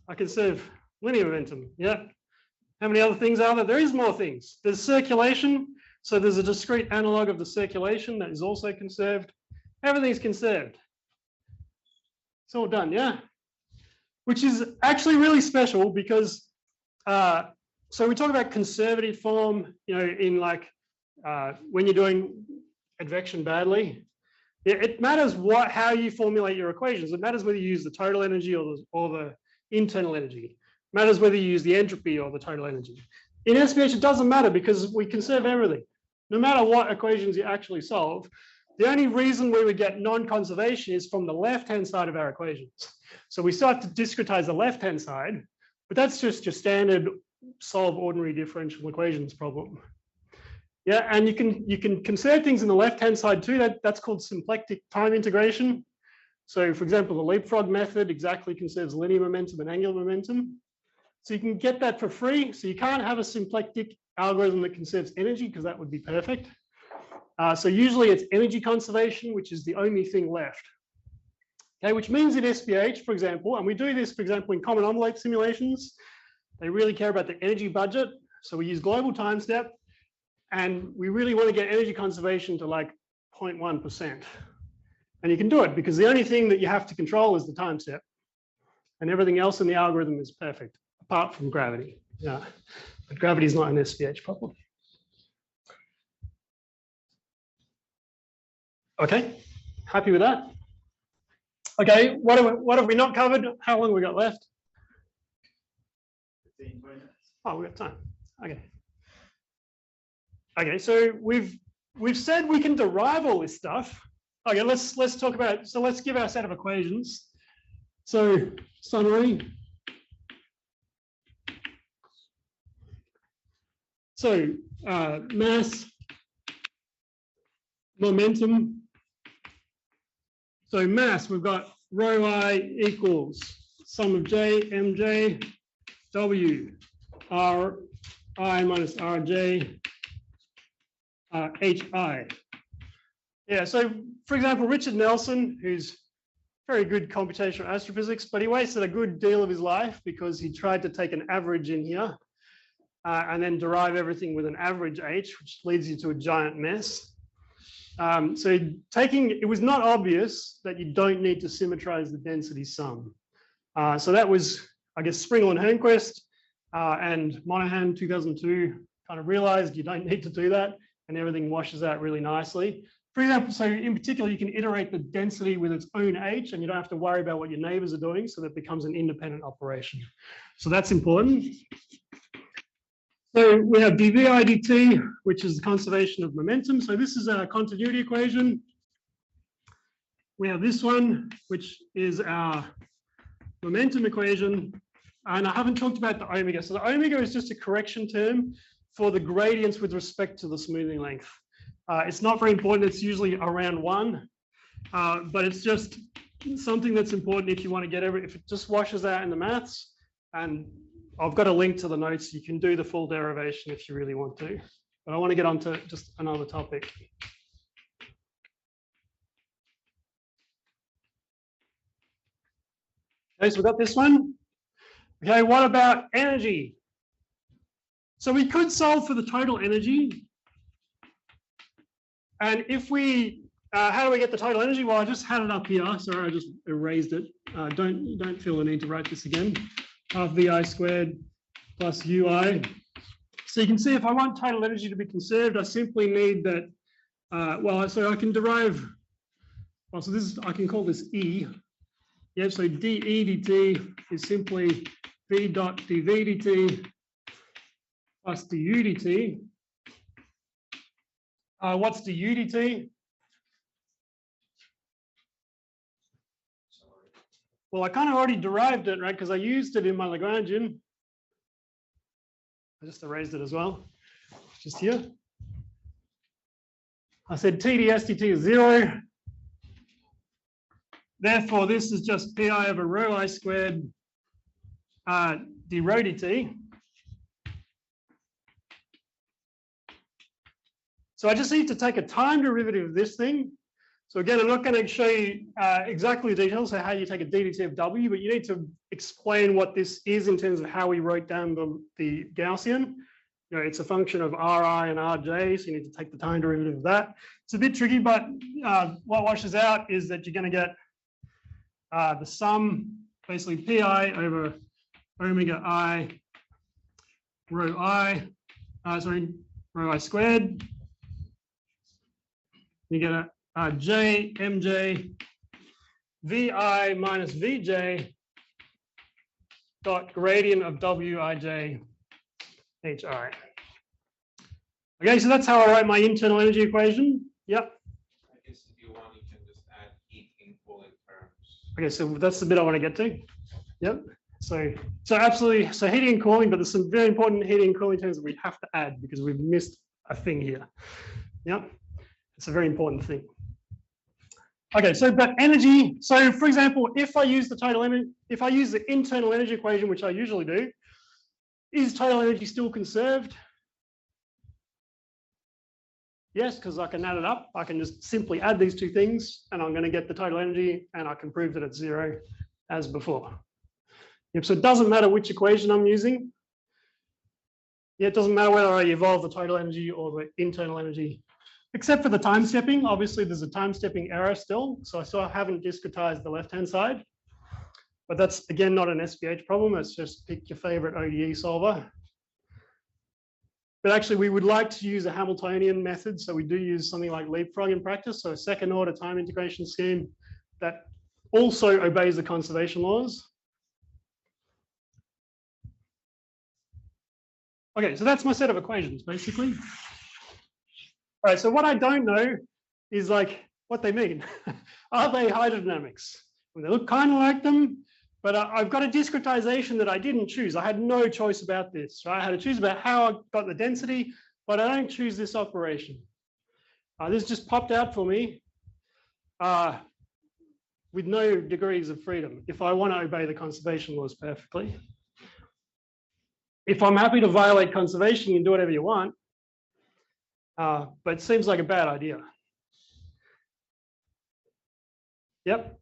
I conserve linear momentum. Yeah. How many other things are there? There is more things. There's circulation. So there's a discrete analog of the circulation that is also conserved. Everything's conserved. It's all done, yeah? Which is actually really special because, so we talk about conservative form, you know, in like, when you're doing advection badly. It matters how you formulate your equations. It matters whether you use the total energy or the internal energy. It matters whether you use the entropy or the total energy. In SPH, it doesn't matter because we conserve everything. No matter what equations you actually solve, the only reason we would get non-conservation is from the left-hand side of our equations. So we still have to discretize the left-hand side, but that's just your standard solve ordinary differential equations problem. Yeah, and you can conserve things in the left-hand side too. That's called symplectic time integration. So for example, the leapfrog method exactly conserves linear momentum and angular momentum. So you can get that for free. So you can't have a symplectic algorithm that conserves energy because that would be perfect. So usually it's energy conservation, which is the only thing left. Okay, which means in SPH, for example, and we do this, for example, in common envelope simulations, They really care about the energy budget. So we use global time step, and we really want to get energy conservation to like 0.1%. And you can do it because the only thing that you have to control is the time step. And everything else in the algorithm is perfect, apart from gravity. Yeah, but gravity is not an SPH problem. Okay, happy with that? Okay, what have we not covered? How long have we got left? 15, 20 minutes. Oh, we got time. Okay. Okay, so we've said we can derive all this stuff. Okay, let's talk about, so let's give our set of equations. So summary. So mass, momentum. So mass, we've got rho I equals sum of J, mj, W, R I minus Rj, Hi. Yeah, so for example, Richard Nelson, who's very good computational astrophysics, but he wasted a good deal of his life because he tried to take an average in here and then derive everything with an average H, which leads you to a giant mess. So it was not obvious that you don't need to symmetrize the density sum. So that was, I guess, Springall and Hernquist and Monahan 2002 kind of realized you don't need to do that and everything washes out really nicely. For example, so in particular, you can iterate the density with its own H and you don't have to worry about what your neighbors are doing, so that becomes an independent operation. So that's important. So we have dv I dt, which is the conservation of momentum. So this is a continuity equation. We have this one, which is our momentum equation. And I haven't talked about the omega. So the omega is just a correction term for the gradients with respect to the smoothing length. It's not very important. It's usually around 1, but it's just something that's important if you want to get if it just washes out in the maths. And I've got a link to the notes. You can do the full derivation if you really want to. But I want to get on to just another topic. Okay, so we've got this one. Okay, what about energy? So we could solve for the total energy. And if we, how do we get the total energy? Well, I just had it up here. Sorry, I just erased it. Don't feel the need to write this again. Half VI squared plus UI. So you can see if I want total energy to be conserved, I simply need that, so I can derive, well, so this is, I can call this E. Yeah, so dE dt is simply V dot dV dt plus du dt. What's du dt? Well, I kind of already derived it, right? Because I used it in my Lagrangian. I just erased it as well, just here. I said T ds dt is 0. Therefore, this is just pi over rho I squared d rho dt. So I just need to take a time derivative of this thing. So again, I'm not going to show you exactly the details of how you take a ddt of W, but you need to explain what this is in terms of how we wrote down the Gaussian. You know, it's a function of Ri and Rj, so you need to take the time derivative of that. It's a bit tricky, but what washes out is that you're going to get the sum, basically pi over omega I rho I, rho I squared. You get a J mj Vi minus Vj dot gradient of Wij Hi. Okay, so that's how I write my internal energy equation. Yep. I guess if you want, you can just add heat in cooling terms. Okay, so that's the bit I want to get to. Yep. So absolutely. So heating and cooling, but there's some very important heating and cooling terms that we have to add because we've missed a thing here. Yep. It's a very important thing. Okay, so but energy. So for example, if I use the total energy, if I use the internal energy equation, which I usually do, is total energy still conserved? Yes, because I can add it up. I can just simply add these two things and I'm going to get the total energy and I can prove that it's 0 as before. Yep, so it doesn't matter which equation I'm using. Yeah, it doesn't matter whether I evolve the total energy or the internal energy, except for the time stepping. Obviously, there's a time stepping error still. So I still haven't discretized the left-hand side. But that's, again, not an SPH problem. It's just pick your favorite ODE solver. But actually, we would like to use a Hamiltonian method. So we do use something like leapfrog in practice. So a second order time integration scheme that also obeys the conservation laws. Okay, so that's my set of equations, basically. All right, so what I don't know is like what they mean. Are they hydrodynamics? They look kind of like them, but I've got a discretization that I didn't choose. I had no choice about this. Right? I had to choose about how I got the density, but I don't choose this operation. This just popped out for me with no degrees of freedom if I want to obey the conservation laws perfectly. If I'm happy to violate conservation, you can do whatever you want. But it seems like a bad idea. Yep.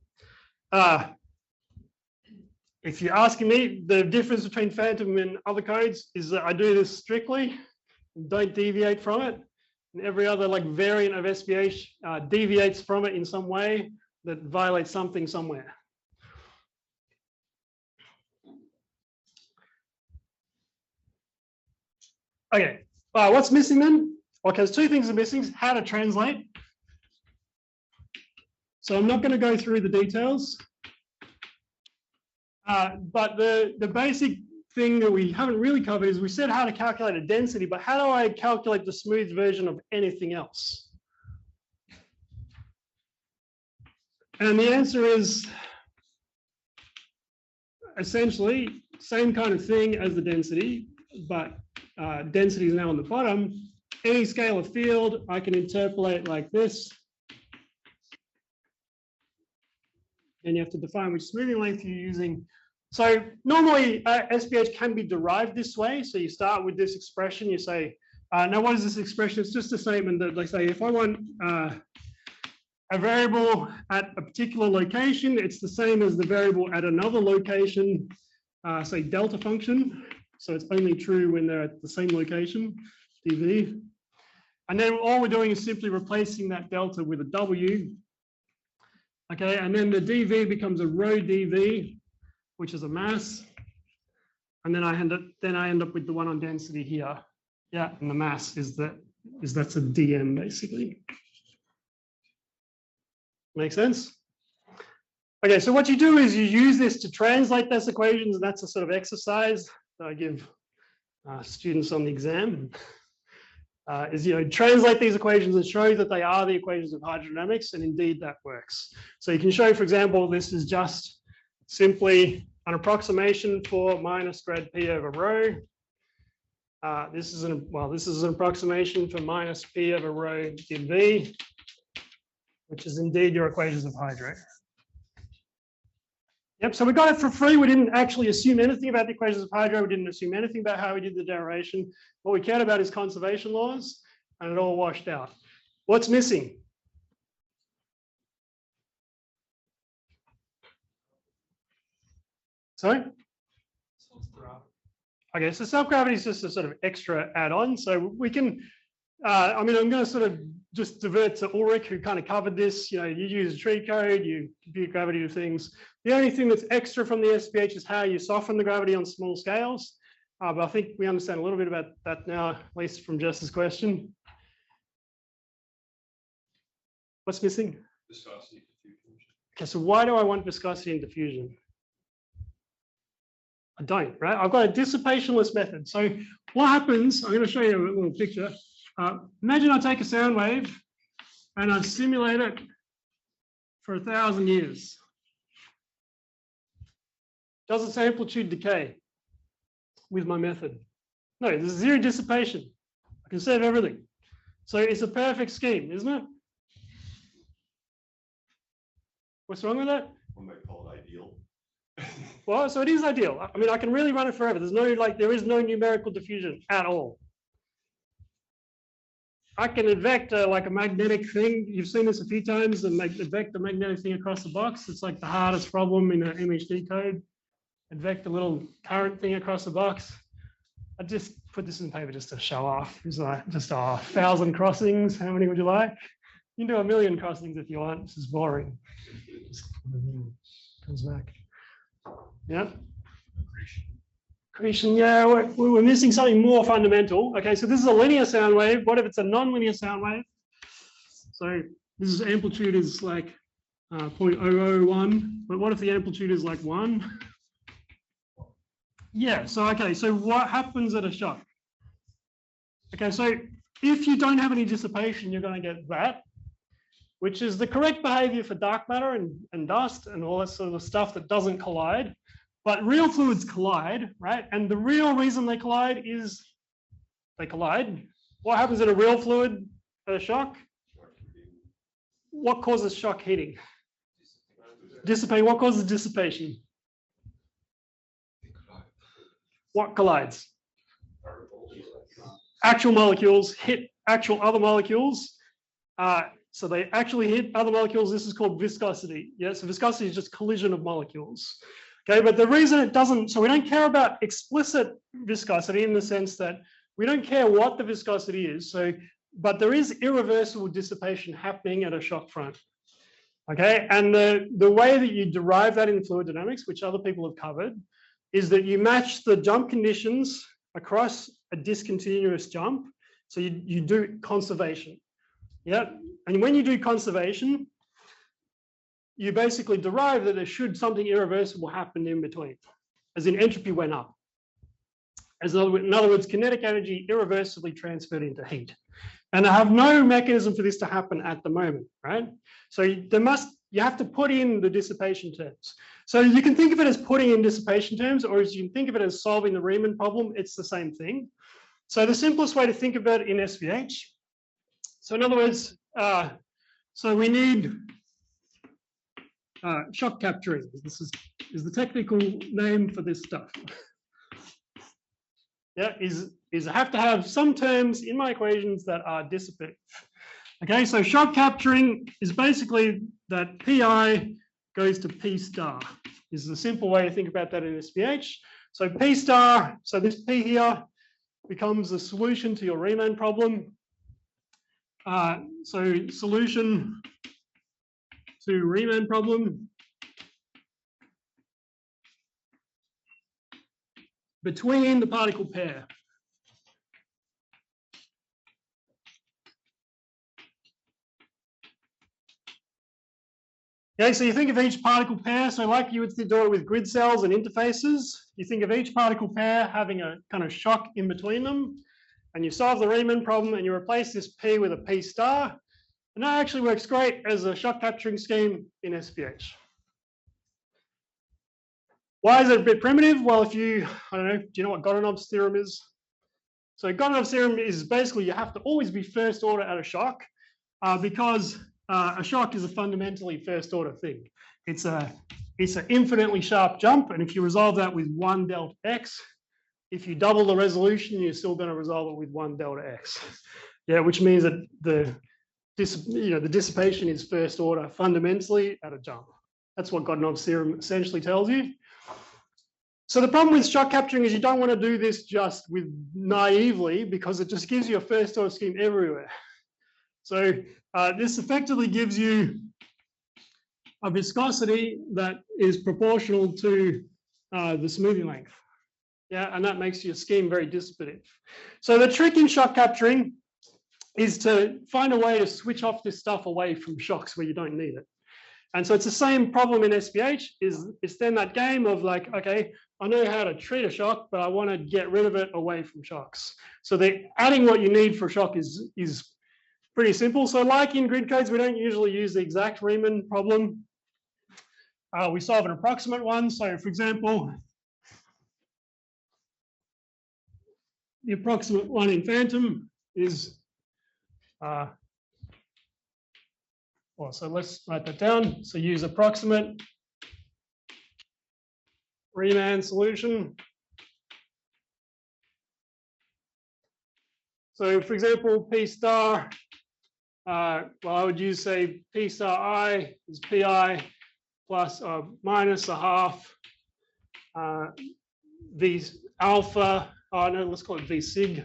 If you're asking me, the difference between Phantom and other codes is that I do this strictly, don't deviate from it. And every other like variant of SPH deviates from it in some way that violates something somewhere. Okay, what's missing then? Okay, there's two things are missing. How to translate. So I'm not going to go through the details. But the basic thing that we haven't really covered is we said how to calculate a density, but how do I calculate the smooth version of anything else? And the answer is essentially same kind of thing as the density, but density is now on the bottom. Any scalar field I can interpolate like this. And you have to define which smoothing length you're using. So normally SPH can be derived this way. So you start with this expression, you say, now what is this expression? It's just a statement that like say, if I want a variable at a particular location, it's the same as the variable at another location, say delta function. So it's only true when they're at the same location, dv. And then all we're doing is simply replacing that delta with a w. Okay, and then the dv becomes a rho dv, which is a mass. And then I end up with the one on density here. Yeah, and the mass is that's a dm basically. Make sense? Okay, so what you do is you use this to translate those equations, and that's a sort of exercise that I give students on the exam. Is translate these equations and show that they are the equations of hydrodynamics, and indeed that works. So you can show, for example, this is just simply an approximation for minus grad p over rho. This is an approximation for minus p over rho dv, which is indeed your equations of hydro. Yep, so we got it for free. We didn't actually assume anything about the equations of hydro. We didn't assume anything about how we did the generation. What we cared about is conservation laws, and it all washed out. What's missing? Sorry? Okay, so self-gravity is just a sort of extra add-on. So we can, I'm going to sort of just divert to Ulrich, who kind of covered this. You use a tree code, you compute gravity of things. The only thing that's extra from the SPH is how you soften the gravity on small scales. But I think we understand a little bit about that now, at least from Jess's question. What's missing? Viscosity diffusion. Okay, so why do I want viscosity and diffusion? I don't, right? I've got a dissipationless method. So what happens, I'm going to show you a little picture. Imagine I take a sound wave and I simulate it for 1,000 years. Does its amplitude decay with my method? No, there's zero dissipation. I can save everything. So it's a perfect scheme, isn't it? What's wrong with that? One might call it ideal. Well, so it is ideal. I mean, I can really run it forever. There is no numerical diffusion at all. I can advect like a magnetic thing. You've seen this a few times, and advect the magnetic thing across the box. It's like the hardest problem in an MHD code. Advect a little current thing across the box. put this in the paper just to show off. It's like just 1,000 crossings. How many would you like? You can do 1,000,000 crossings if you want. This is boring. Just comes back. Yeah. Accretion, yeah, we're missing something more fundamental. Okay, so this is a linear sound wave. What if it's a non-linear sound wave? So this is amplitude is like 0.001, but what if the amplitude is like 1? Yeah, so okay, so what happens at a shock? Okay, so if you don't have any dissipation, you're going to get that, which is the correct behavior for dark matter and dust and all that sort of stuff that doesn't collide. But real fluids collide, right? And the real reason they collide is they collide. What happens in a real fluid at a shock? What causes shock heating? Dissipate. What causes dissipation? What collides? Actual molecules hit actual other molecules. So they actually hit other molecules. This is called viscosity. Yeah, so viscosity is just collision of molecules. Okay, but the reason it doesn't, so we don't care about explicit viscosity in the sense that we don't care what the viscosity is. So, but there is irreversible dissipation happening at a shock front. Okay, and the way that you derive that in fluid dynamics, which other people have covered, is that you match the jump conditions across a discontinuous jump. So you do conservation. Yeah, and when you do conservation, you basically derive that there should something irreversible happen in between, as in entropy went up. As in other words, kinetic energy irreversibly transferred into heat. And I have no mechanism for this to happen at the moment, right? So you have to put in the dissipation terms. So you can think of it as putting in dissipation terms, or as you can think of it as solving the Riemann problem. It's the same thing. So the simplest way to think of it in SPH. So in other words, so we need shock capturing. This is the technical name for this stuff. Yeah, is I have to have some terms in my equations that are dissipative. Okay, so shock capturing is basically that Pi goes to P star. This is a simple way to think about that in SPH. So P star, so this P here becomes the solution to your Riemann problem. So solution to Riemann problem between the particle pair. Okay, so you think of each particle pair, so like you would do it with grid cells and interfaces, you think of each particle pair having a kind of shock in between them, and you solve the Riemann problem and you replace this P with a P star, and that actually works great as a shock capturing scheme in SPH. Why is it a bit primitive? Well, if you, I don't know, do you know what Godunov's theorem is? So Godunov's theorem is basically you have to always be first order at a shock because a shock is a fundamentally first order thing. It's an infinitely sharp jump, and if you resolve that with 1 delta x, if you double the resolution, you're still going to resolve it with 1 delta x. Yeah, which means that the dissipation is first order fundamentally at a jump. That's what Godunov's theorem essentially tells you. So the problem with shock capturing is you don't want to do this just with naively because it just gives you a first order scheme everywhere. So this effectively gives you a viscosity that is proportional to the smoothing length. Yeah, and that makes your scheme very dissipative. So the trick in shock capturing is to find a way to switch off this stuff away from shocks where you don't need it. And so it's the same problem in SPH, it's then that game of like, okay, I know how to treat a shock, but I want to get rid of it away from shocks. So adding what you need for shock is pretty simple. So like in grid codes, we don't usually use the exact Riemann problem. We solve an approximate one. So for example, the approximate one in phantom is, so let's write that down. So use approximate Riemann solution. So for example, P star, well, I would use say P star I is Pi plus or minus a half V alpha Oh no, let's call it VSIG.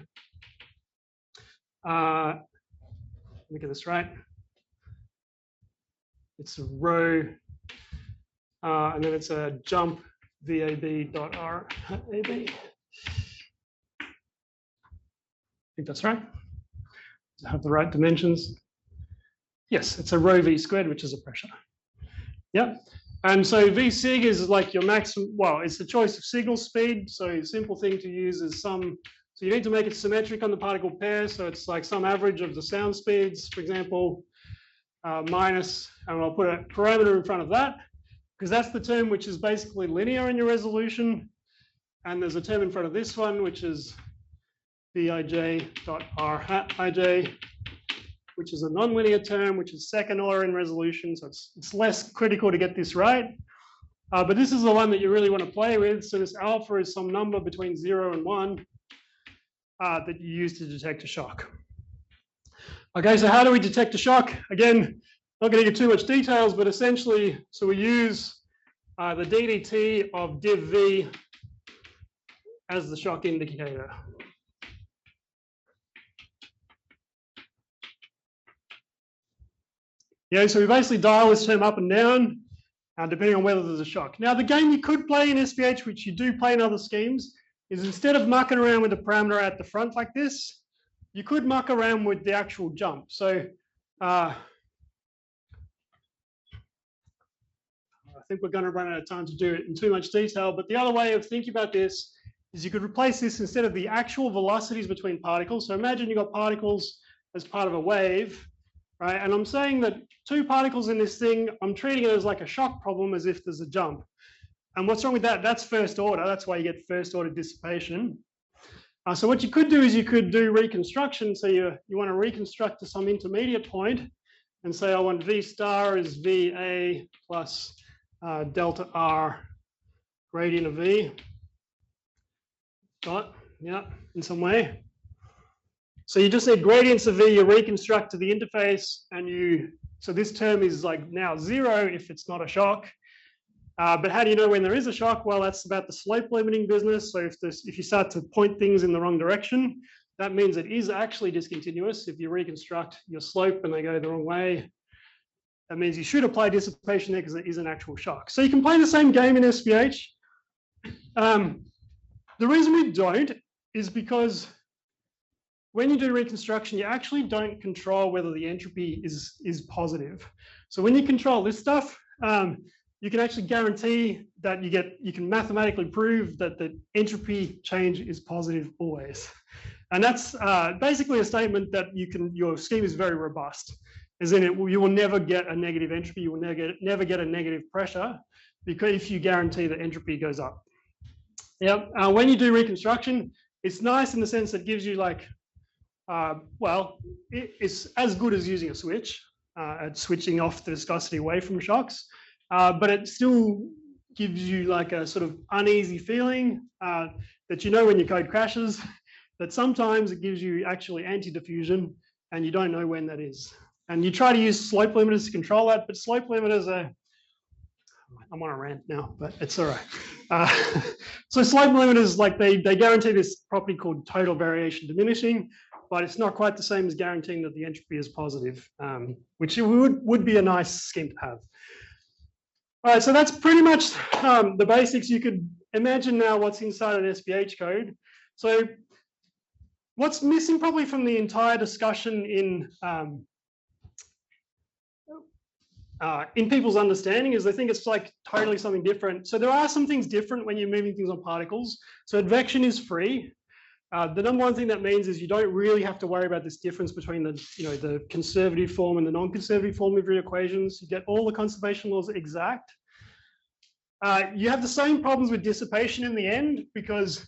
Let me get this right. It's a row, and then it's a jump VAB.RAB. I think that's right. Does it have the right dimensions? Yes, it's a rho V squared, which is a pressure. Yeah. And so VSIG is like your maximum, well, it's the choice of signal speed. So a simple thing to use is so you need to make it symmetric on the particle pair. So it's like some average of the sound speeds, for example, minus, and I'll put a parameter in front of that, because that's the term which is basically linear in your resolution. And there's a term in front of this one, which is Bij.R hat ij, which is a nonlinear term, which is second order in resolution. So it's less critical to get this right. But this is the one that you really want to play with. So this alpha is some number between 0 and 1 that you use to detect a shock. Okay, so how do we detect a shock? Again, not going to get too much details, but essentially, so we use the DDT of div V as the shock indicator. Yeah, so we basically dial this term up and down, depending on whether there's a shock. Now, the game you could play in SPH, which you do play in other schemes, is instead of mucking around with the parameter at the front like this, you could muck around with the actual jump. So I think we're going to run out of time to do it in too much detail, but the other way of thinking about this is you could replace this instead of the actual velocities between particles. So imagine you've got particles as part of a wave, right? And I'm saying that two particles in this thing, I'm treating it as like a shock problem as if there's a jump. And what's wrong with that? That's first order. That's why you get first order dissipation. So what you could do is you could do reconstruction. So you want to reconstruct to some intermediate point and say I want V star is VA plus delta R gradient of V. Got, yeah, in some way. So you just need gradients of V, you reconstruct to the interface, and so this term is like now 0 if it's not a shock. But how do you know when there is a shock? Well, that's about the slope limiting business. So if you start to point things in the wrong direction, that means it is actually discontinuous. If you reconstruct your slope and they go the wrong way, that means you should apply dissipation there because it is an actual shock. So you can play the same game in SPH. The reason we don't is because when you do reconstruction, you actually don't control whether the entropy is positive. So when you control this stuff, you can actually guarantee that you can mathematically prove that the entropy change is positive always. And that's basically a statement that your scheme is very robust, as in you will never get a negative entropy, you will never get a negative pressure, because if you guarantee that entropy goes up. Yep. When you do reconstruction, it's nice in the sense that it gives you like, well, it's as good as using a switch at switching off the viscosity away from shocks. But it still gives you like a sort of uneasy feeling that you know when your code crashes, that sometimes it gives you actually anti-diffusion and you don't know when that is. And you try to use slope limiters to control that, but slope limiters are, I'm on a rant now, but it's all right. So slope limiters, like they guarantee this property called total variation diminishing, but it's not quite the same as guaranteeing that the entropy is positive, which would be a nice scheme to have. All right, so that's pretty much the basics. You could imagine now what's inside an SPH code. So what's missing probably from the entire discussion in people's understanding is they think it's like totally something different. So there are some things different when you're moving things on particles. So advection is free. The number one thing that means is you don't really have to worry about this difference between the conservative form and the non-conservative form of your equations. You get all the conservation laws exact. You have the same problems with dissipation in the end because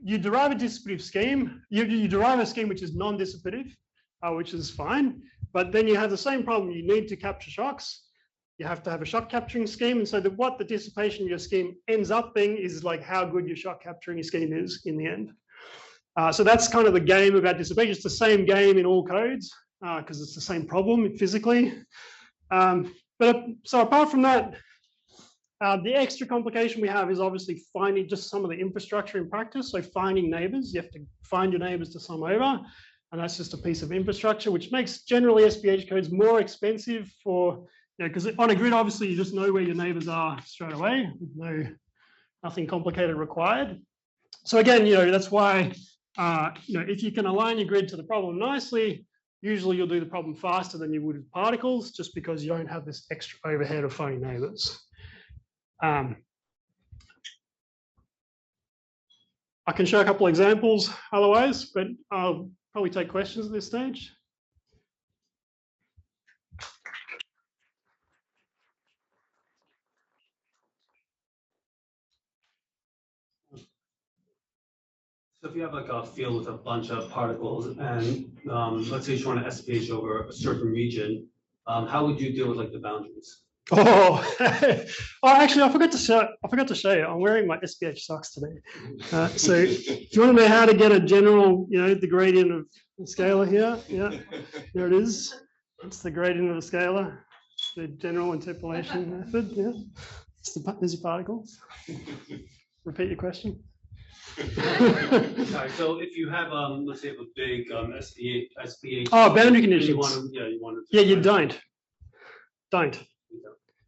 you derive a dissipative scheme. You derive a scheme which is non-dissipative, which is fine. But then you have the same problem. You need to capture shocks. You have to have a shock capturing scheme. And so what the dissipation of your scheme ends up being is like how good your shock capturing scheme is in the end. So that's kind of the game about dissipation. It's the same game in all codes because it's the same problem physically. So apart from that, The extra complication we have is obviously finding just some of the infrastructure in practice. So finding neighbors, you have to find your neighbors to sum over. And that's just a piece of infrastructure, which makes generally SPH codes more expensive for, because on a grid, obviously you just know where your neighbors are straight away. Nothing complicated required. So again, that's why, if you can align your grid to the problem nicely, usually you'll do the problem faster than you would with particles, just because you don't have this extra overhead of finding neighbors. I can show a couple examples otherwise, but I'll probably take questions at this stage. So if you have like a field with a bunch of particles and let's say you want to SPH over a certain region, how would you deal with like the boundaries? Oh, actually, I forgot to show you. I'm wearing my SPH socks today. So if you want to know how to get a general, the gradient of the scalar here, there it is. It's the gradient of the scalar, the general interpolation method. Yeah, there's your particles. Repeat your question. Sorry, so if you have let's say you have a big SPH. Oh, boundary conditions. You want to. Yeah, you don't.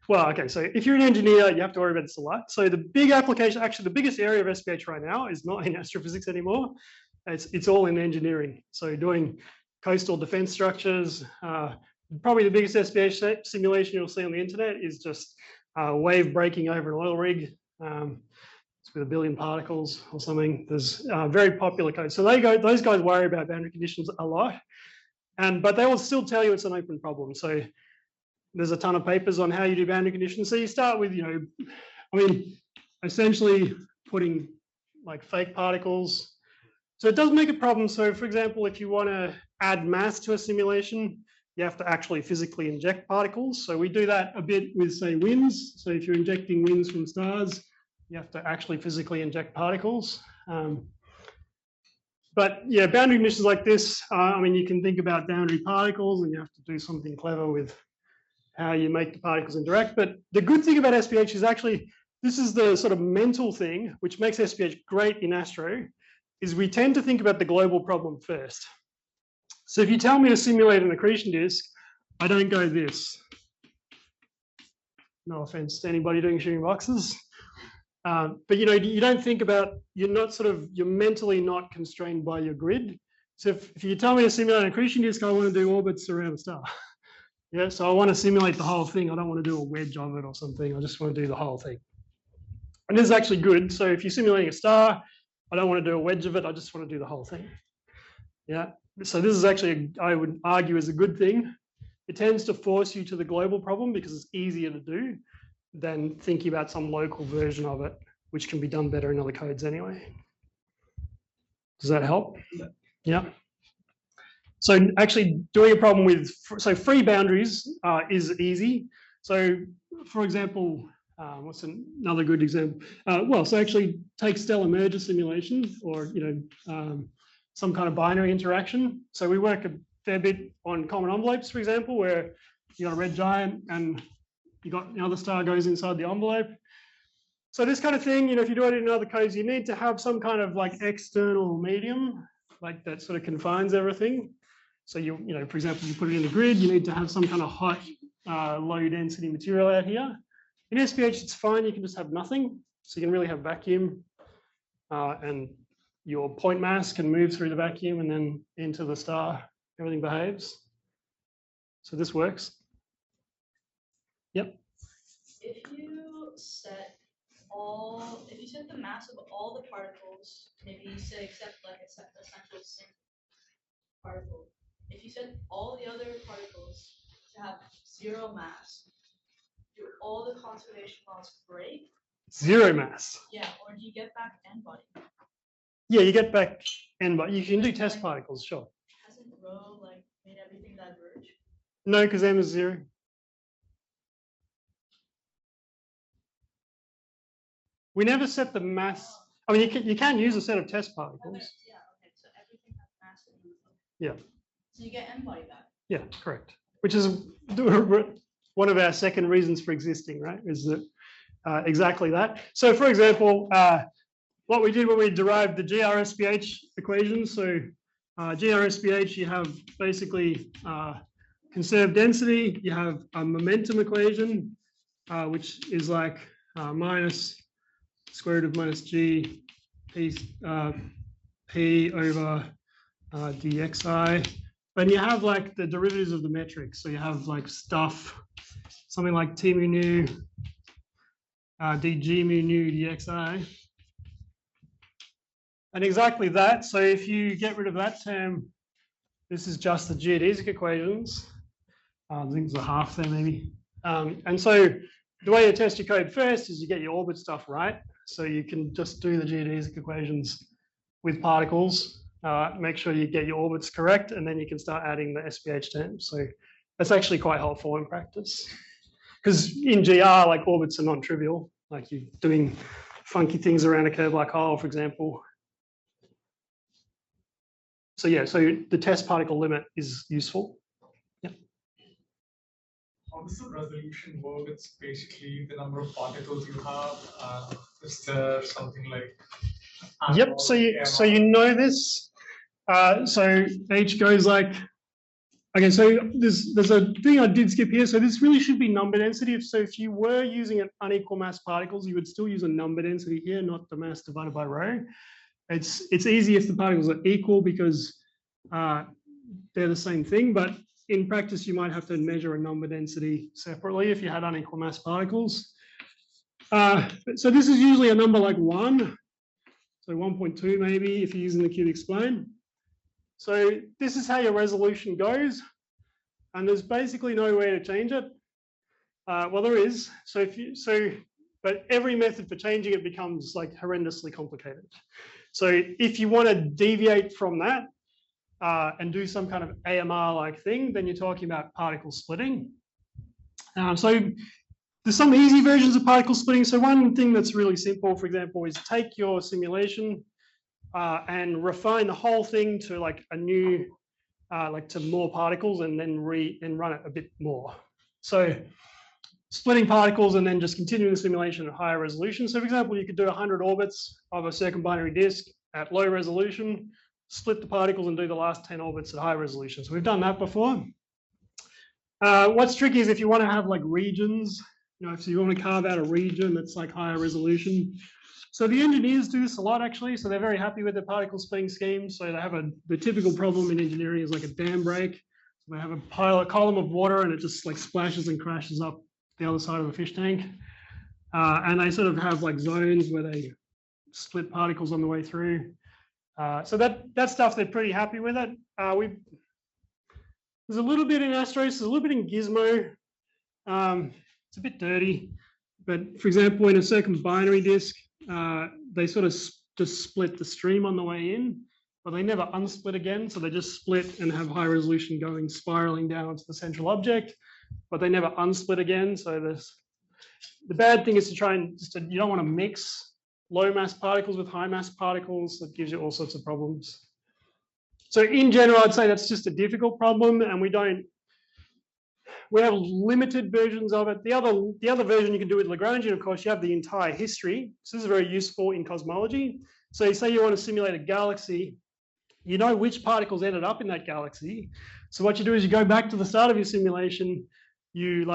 Well, okay, so if you're an engineer, you have to worry about this a lot. So the big application, actually the biggest area of SPH right now is not in astrophysics anymore. It's all in engineering. So doing coastal defense structures, probably the biggest SPH simulation you'll see on the internet is just wave breaking over an oil rig. It's with 1 billion particles or something. There's very popular code. So those guys worry about boundary conditions a lot, but they will still tell you it's an open problem. So there's a ton of papers on how you do boundary conditions. So you start with, essentially putting like fake particles. So it does make a problem. So for example, if you want to add mass to a simulation, you have to actually physically inject particles. So we do that a bit with, say, winds. So if you're injecting winds from stars, you have to actually physically inject particles. But yeah, boundary conditions like this, you can think about boundary particles and you have to do something clever with how you make the particles interact. But the good thing about SPH is actually, this is the sort of mental thing, which makes SPH great in astro, is we tend to think about the global problem first. So if you tell me to simulate an accretion disk, I don't go this. No offense to anybody doing shooting boxes. But you don't think about, you're mentally not constrained by your grid. So if you tell me to simulate an accretion disk, I want to do orbits around a star. Yeah, so I want to simulate the whole thing. I don't want to do a wedge of it or something. I just want to do the whole thing. And this is actually good. So if you're simulating a star, I don't want to do a wedge of it. I just want to do the whole thing. Yeah, so this is actually, I would argue, is a good thing. It tends to force you to the global problem because it's easier to do than thinking about some local version of it, which can be done better in other codes anyway. Does that help? Yeah. So actually doing a problem with, free boundaries is easy. So for example, what's another good example? So actually take stellar merger simulation or, some kind of binary interaction. So we work a fair bit on common envelopes, for example, where you got a red giant and you got another star goes inside the envelope. So this kind of thing, if you do it in other codes, you need to have some kind of like external medium, like that sort of confines everything. So for example, you put it in the grid, you need to have some kind of hot, low density material out here. In SPH, it's fine. You can just have nothing. So you can really have vacuum and your point mass can move through the vacuum and then into the star. Everything behaves. So this works. Yep. If you set the mass of all the particles, maybe you say except like a essentially single particle. If you set all the other particles to have 0 mass, do all the conservation laws break? 0 mass. Yeah, or do you get back n-body? Yeah, you get back n-body. You can do test particles, sure. Hasn't rho made everything diverge? No, because m is 0. We never set the mass. You can use a set of test particles. Yeah, okay, so everything has mass in it. Yeah. So you get n-body back. Yeah, correct. Which is one of our second reasons for existing, right? Is that exactly that. So for example, what we did when we derived the GR-SPH equation, so GR-SPH, you have basically conserved density, you have a momentum equation, which is like minus square root of minus G P over dxi. But you have like the derivatives of the metrics. So you have like stuff, something like T mu nu, dg mu nu dxi. And exactly that. So if you get rid of that term, this is just the geodesic equations. I think there's a half there maybe. And so the way you test your code first is you get your orbit stuff right. So you can just do the geodesic equations with particles, make sure you get your orbits correct, and then you can start adding the SPH terms. So that's actually quite helpful in practice. Because in GR, like orbits are non-trivial, like you're doing funky things around a curve black hole, for example. So yeah, so the test particle limit is useful. How does the resolution work? It's basically the number of particles you have. Is there something like? Yep. So you know this. So H goes like. Okay. So there's a thing I did skip here. So this really should be number density. So if you were using an unequal mass particles, you would still use a number density here, not the mass divided by rho. It's easy if the particles are equal because they're the same thing, but in practice, you might have to measure a number density separately if you had unequal mass particles. So this is usually a number like 1, so 1.2 maybe if you're using the cubic spline. So this is how your resolution goes, and there's basically no way to change it. Well, there is. But every method for changing it becomes like horrendously complicated. So if you want to deviate from that, and do some kind of AMR-like thing, then you're talking about particle splitting. So there's some easy versions of particle splitting. So one thing that's really simple, for example, is take your simulation and refine the whole thing to like a new, like to more particles, and then run it a bit more. So splitting particles and then just continuing the simulation at higher resolution. So for example, you could do 100 orbits of a circumbinary disk at low resolution, split the particles and do the last 10 orbits at high resolution. So we've done that before. What's tricky is if you want to have like regions, you know, if you want to carve out a region that's like higher resolution. So the engineers do this a lot actually. So they're very happy with their particle splitting scheme. So they have the typical problem in engineering is like a dam break. So they have a column of water and it just like splashes and crashes up the other side of the fish tank. And they sort of have like zones where they split particles on the way through. So that stuff, they're pretty happy with it. There's a little bit in Astros, there's a little bit in Gizmo. It's a bit dirty, but for example, in a circumbinary disk, they sort of just split the stream on the way in, but they never unsplit again. So they just split and have high resolution going spiraling down onto the central object, but they never unsplit again. So the bad thing is to try and you don't want to mix low mass particles with high mass particles. That gives you all sorts of problems. So in general, I'd say that's just a difficult problem, and we have limited versions of it. The other version you can do with Lagrangian, of course, you have the entire history. So this is very useful in cosmology. So you say you want to simulate a galaxy, you know which particles ended up in that galaxy. So what you do is you go back to the start of your simulation, you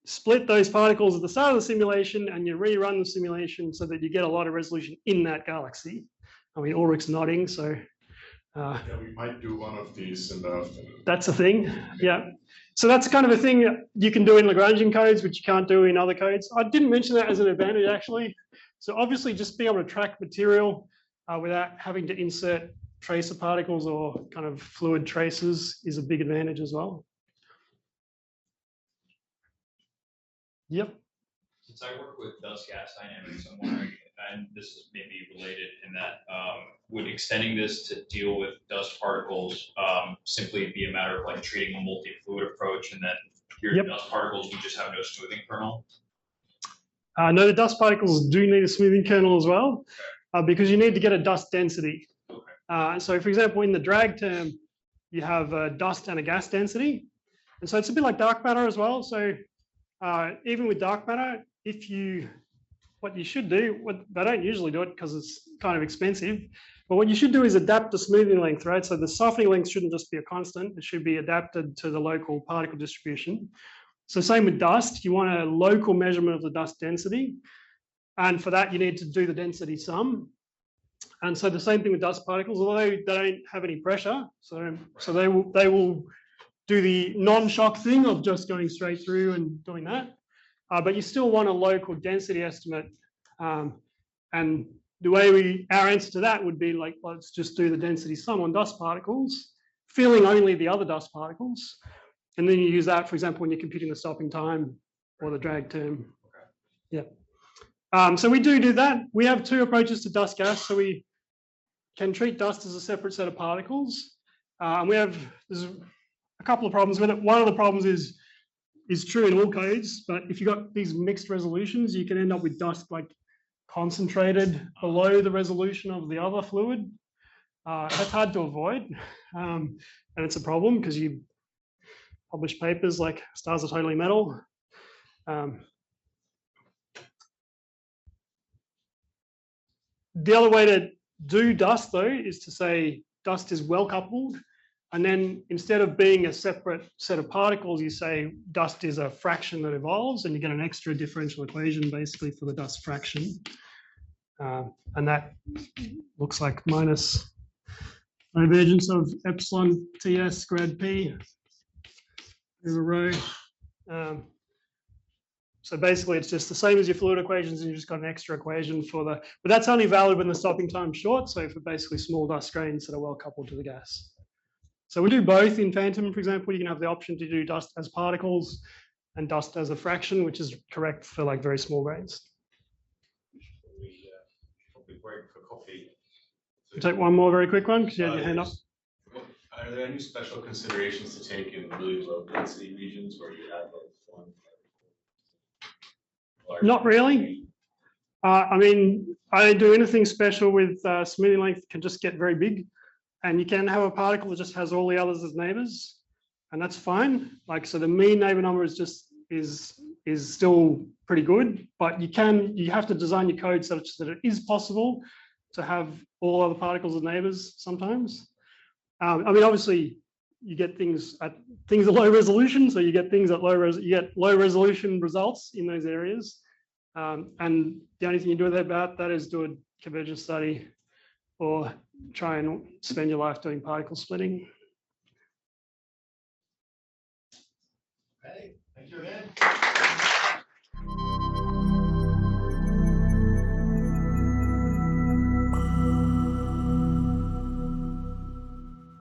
split those particles at the start of the simulation and you rerun the simulation so that you get a lot of resolution in that galaxy. I mean, Ulrich's nodding, so. Yeah, we might do one of these in the afternoon. That's a thing, yeah. So that's kind of a thing you can do in Lagrangian codes, which you can't do in other codes. I didn't mention that as an advantage, actually. So obviously just being able to track material without having to insert tracer particles or kind of fluid traces is a big advantage as well. Yep. Since I work with dust gas dynamics, I'm wondering, and this is maybe related in that, would extending this to deal with dust particles simply be a matter of like treating a multi-fluid approach, and then your dust particles would just have no smoothing kernel? No, the dust particles do need a smoothing kernel as well, because you need to get a dust density. Okay. So for example, in the drag term, you have a dust and a gas density. And so it's a bit like dark matter as well. So even with dark matter, what you should do, they don't usually do it because it's kind of expensive, but what you should do is adapt the smoothing length, right? So the softening length shouldn't just be a constant, it should be adapted to the local particle distribution. So same with dust, you want a local measurement of the dust density. And for that, you need to do the density sum. And so the same thing with dust particles, although they don't have any pressure, so they will do the non-shock thing of just going straight through and doing that. But you still want a local density estimate. And the way our answer to that would be like, let's just do the density sum on dust particles, filling only the other dust particles. And then you use that, for example, when you're computing the stopping time or the drag term. Yeah. So we do that. We have two approaches to dust gas. So we can treat dust as a separate set of particles. And there's a couple of problems with it. One of the problems is true in all codes, but if you've got these mixed resolutions, you can end up with dust like concentrated below the resolution of the other fluid. That's hard to avoid. And it's a problem because you publish papers like stars are totally metal. The other way to do dust though is to say dust is well coupled, and then instead of being a separate set of particles, you say dust is a fraction that evolves, and you get an extra differential equation basically for the dust fraction. And that looks like minus divergence of epsilon ts grad p over rho. So basically it's just the same as your fluid equations, and you just got an extra equation but that's only valid when the stopping time's short. So for basically small dust grains that are well coupled to the gas. So we do both in Phantom, for example. You can have the option to do dust as particles and dust as a fraction, which is correct for like very small grains. We probably break for coffee. We'll take one more very quick one because you had your hand up. Are there any special considerations to take in really low density regions where you have like one? Not really. I mean, I don't do anything special with smoothing length. Can just get very big, and you can have a particle that just has all the others as neighbors, and that's fine. Like, so the mean neighbor number is still pretty good, but you have to design your code such that it is possible to have all other particles as neighbors sometimes. I mean, obviously, you get things at low resolution, so you get things at low resolution results in those areas. And the only thing you do about that is do a convergence study or try and spend your life doing particle splitting. Okay, thank you again.